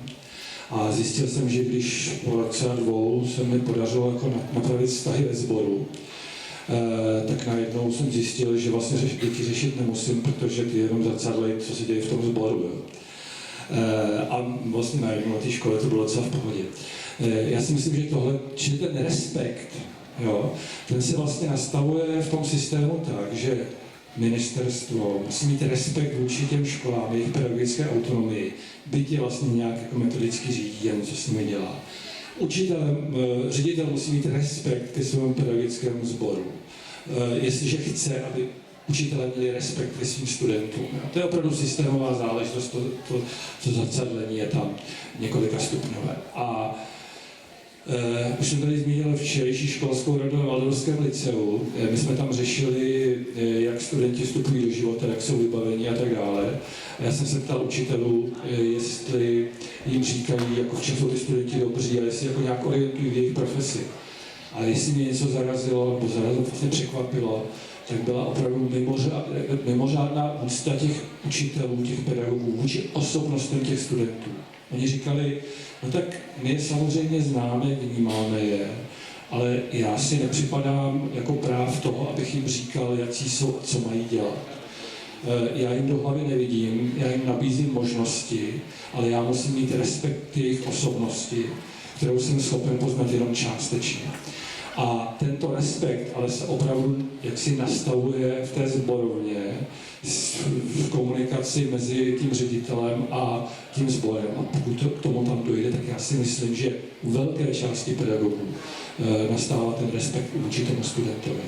A zjistil jsem, že když po roce a 2 se mi podařilo jako napravit vztahy ve sboru, tak najednou jsem zjistil, že vlastně děti řešit nemusím, protože ty jenom zrcadlej, co se děje v tom sboru. Jo. A vlastně najednou na té škole to bylo docela v pohodě. Já si myslím, že tohle, čili ten respekt, jo, ten se vlastně nastavuje v tom systému tak, že ministerstvo musí mít respekt vůči těm školám, jejich pedagogické autonomii, byť je vlastně nějak jako metodicky řídí, jen co s nimi dělá. Ředitel musí mít respekt ke svému pedagogickému sboru, jestliže chce, aby učitelé měli respekt ke svým studentům. To je opravdu systémová záležitost, to zrcadlení je tam několika stupňové. A už jsem tady zmínil včerejší školskou radu na Valdorském liceu. My jsme tam řešili, jak studenti vstupují do života, jak jsou vybaveni a tak dále. A já jsem se ptal učitelů, jestli jim říkají, jako v čem jsou ty studenti dobří a jestli jako nějak orientují v jejich profesi. A jestli mě něco zarazilo, nebo vlastně překvapilo, tak byla opravdu mimořádná úcta těch učitelů, těch pedagogů vůči osobnostem těch studentů. Oni říkali, no tak my je samozřejmě známe, vnímáme je, ale já si nepřipadám jako práv toho, abych jim říkal, jaký jsou a co mají dělat. Já jim do hlavy nevidím, já jim nabízím možnosti, ale já musím mít respekt k jejich osobnosti, kterou jsem schopen poznat jenom částečně. A tento respekt ale se opravdu jaksi nastavuje v té sborovně, v komunikaci mezi tím ředitelem a tím sborem. A pokud k tomu tam dojde, tak já si myslím, že u velké části pedagogů nastává ten respekt vůči tomu studentovi.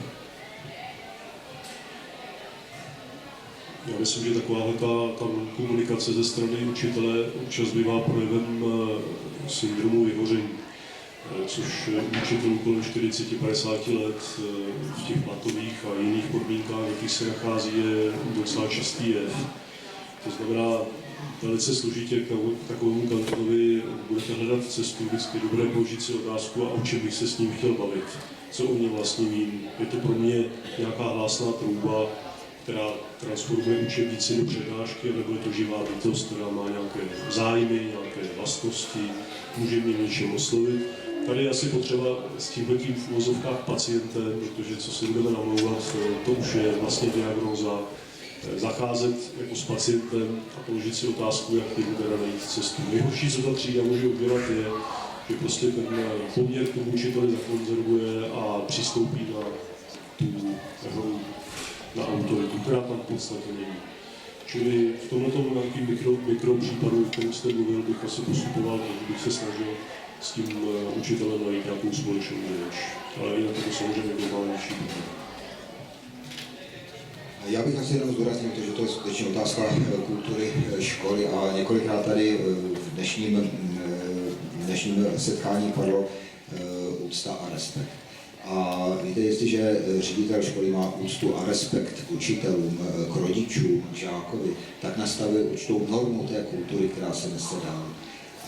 Já myslím, že takováhle ta komunikace ze strany učitele občas bývá projevem syndromu vyhoření, což učitelů kolem 40-50 let v těch platových a jiných podmínkách, v jakých se nachází, je docela častý jev. To znamená, velice složitě k takovému kantonovi budete hledat cestu, vždycky dobré položit si otázku a o čem bych se s ním chtěl bavit, co o něm vlastně vím. Je to pro mě nějaká hlásná trouba, která transformuje učebnici do přednášky, nebo je to živá bytost, která má nějaké zájmy, nějaké vlastnosti, může mě něčem oslovit. Tady je asi potřeba s tímhletím v uvozovkách pacientem, protože co si budeme namlouvat, to už je vlastně diagnóza, zacházet jako s pacientem a položit si otázku, jak ty lidé najít cestu. Nejhorší, co ta třída může udělat, je, že prostě ten poměr k tomu učiteli zakonzervuje a přistoupí na tu na autoritu, která tam v podstatě není. Čili v tomto nějakým mikro případu, v kterém jste mluvil, bych asi postupoval, bych se snažil s tím učitelem najít nějakou společnou řeč. Ale jinak to samozřejmě globálnější. Já bych asi jenom zdůraznil to, že to je skutečně otázka kultury školy a několikrát tady v dnešním setkání padlo úcta a respekt. A víte, jestliže ředitel školy má úctu a respekt k učitelům, k rodičům, k žákovi, tak nastavuje určitou normu té kultury, která se nese dál.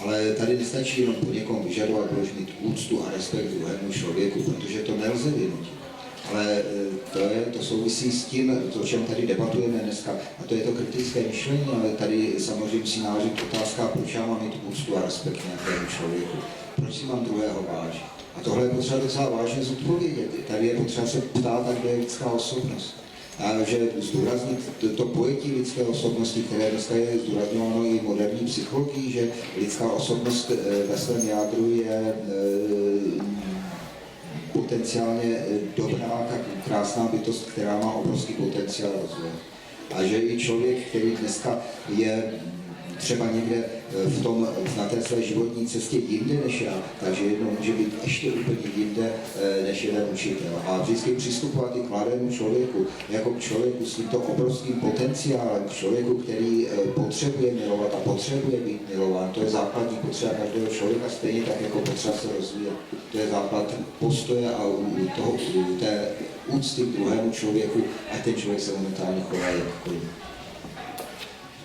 Ale tady nestačí jenom po někom vyžadovat, budeš mít úctu a respekt k druhému člověku, protože to nelze vynutit. Ale to souvisí s tím, o čem tady debatujeme dneska, a to je to kritické myšlení, ale tady samozřejmě musí náležet otázka, proč já mám mít úctu a respekt k nějakému člověku, proč si mám druhého vážit. A tohle je potřeba docela vážně zodpovědět. Tady je potřeba se ptát, a kde je lidská osobnost. A že zdůraznit to pojetí lidské osobnosti, které dneska je zdůrazňováno i moderní psychologií, že lidská osobnost ve svém jádru je potenciálně dobrá, krásná bytost, která má obrovský potenciál rozvoje. A že i člověk, který dneska je třeba někde na té své životní cestě jinde než já, takže jednou může být ještě úplně jinde než jeden učitel. A vždycky přistupovat i k mladému člověku, jako k člověku s tímto obrovským potenciálem, k člověku, který potřebuje milovat a potřebuje být milován. To je základní potřeba každého člověka, stejně tak jako potřeba se rozvíjet. To je základ postoje a té úcty k druhému člověku, a ten člověk se momentálně chová jakkoliv.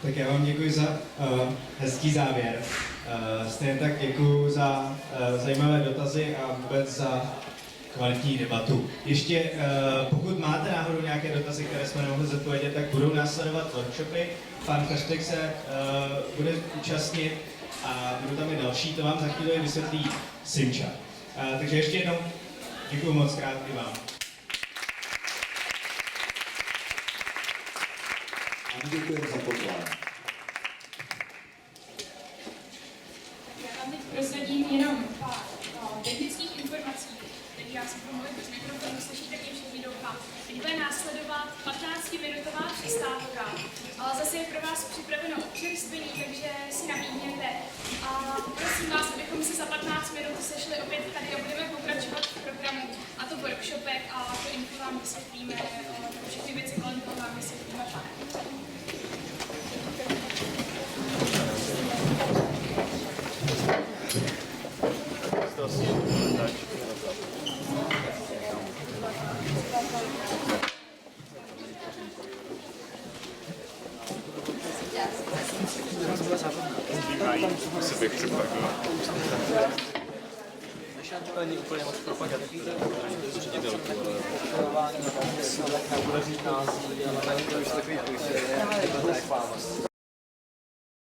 Tak já vám děkuji za hezký závěr. Stejně tak děkuji za zajímavé dotazy a vůbec za kvalitní debatu. Ještě pokud máte náhodou nějaké dotazy, které jsme nemohli zodpovědět, tak budou následovat workshopy. Pan Feřtek se bude účastnit a budou tam i další, to vám za chvíli vysvětlí Simča. Takže ještě jednou děkuji moc krát i vám. Děkujeme za pozvání. Já vám teď prozradím jenom pár technických informací, takže já si budu mluvit bez mikrofonu, slyšíte mě všichni doufám. Teď bude následovat 15-minutová přestávka, ale zase je pro vás připraveno občerstvení, takže si nabídněte. A prosím vás, abychom se za 15 minut sešli opět tady a budeme pokračovat v programu, a to workshopek, a to info vám vysvětlíme, všechny věci kolem toho vám vysvětlíme pak. To není úplně moc propagativní, protože ředitelku, ale na bude říct názvy, ale není to už takový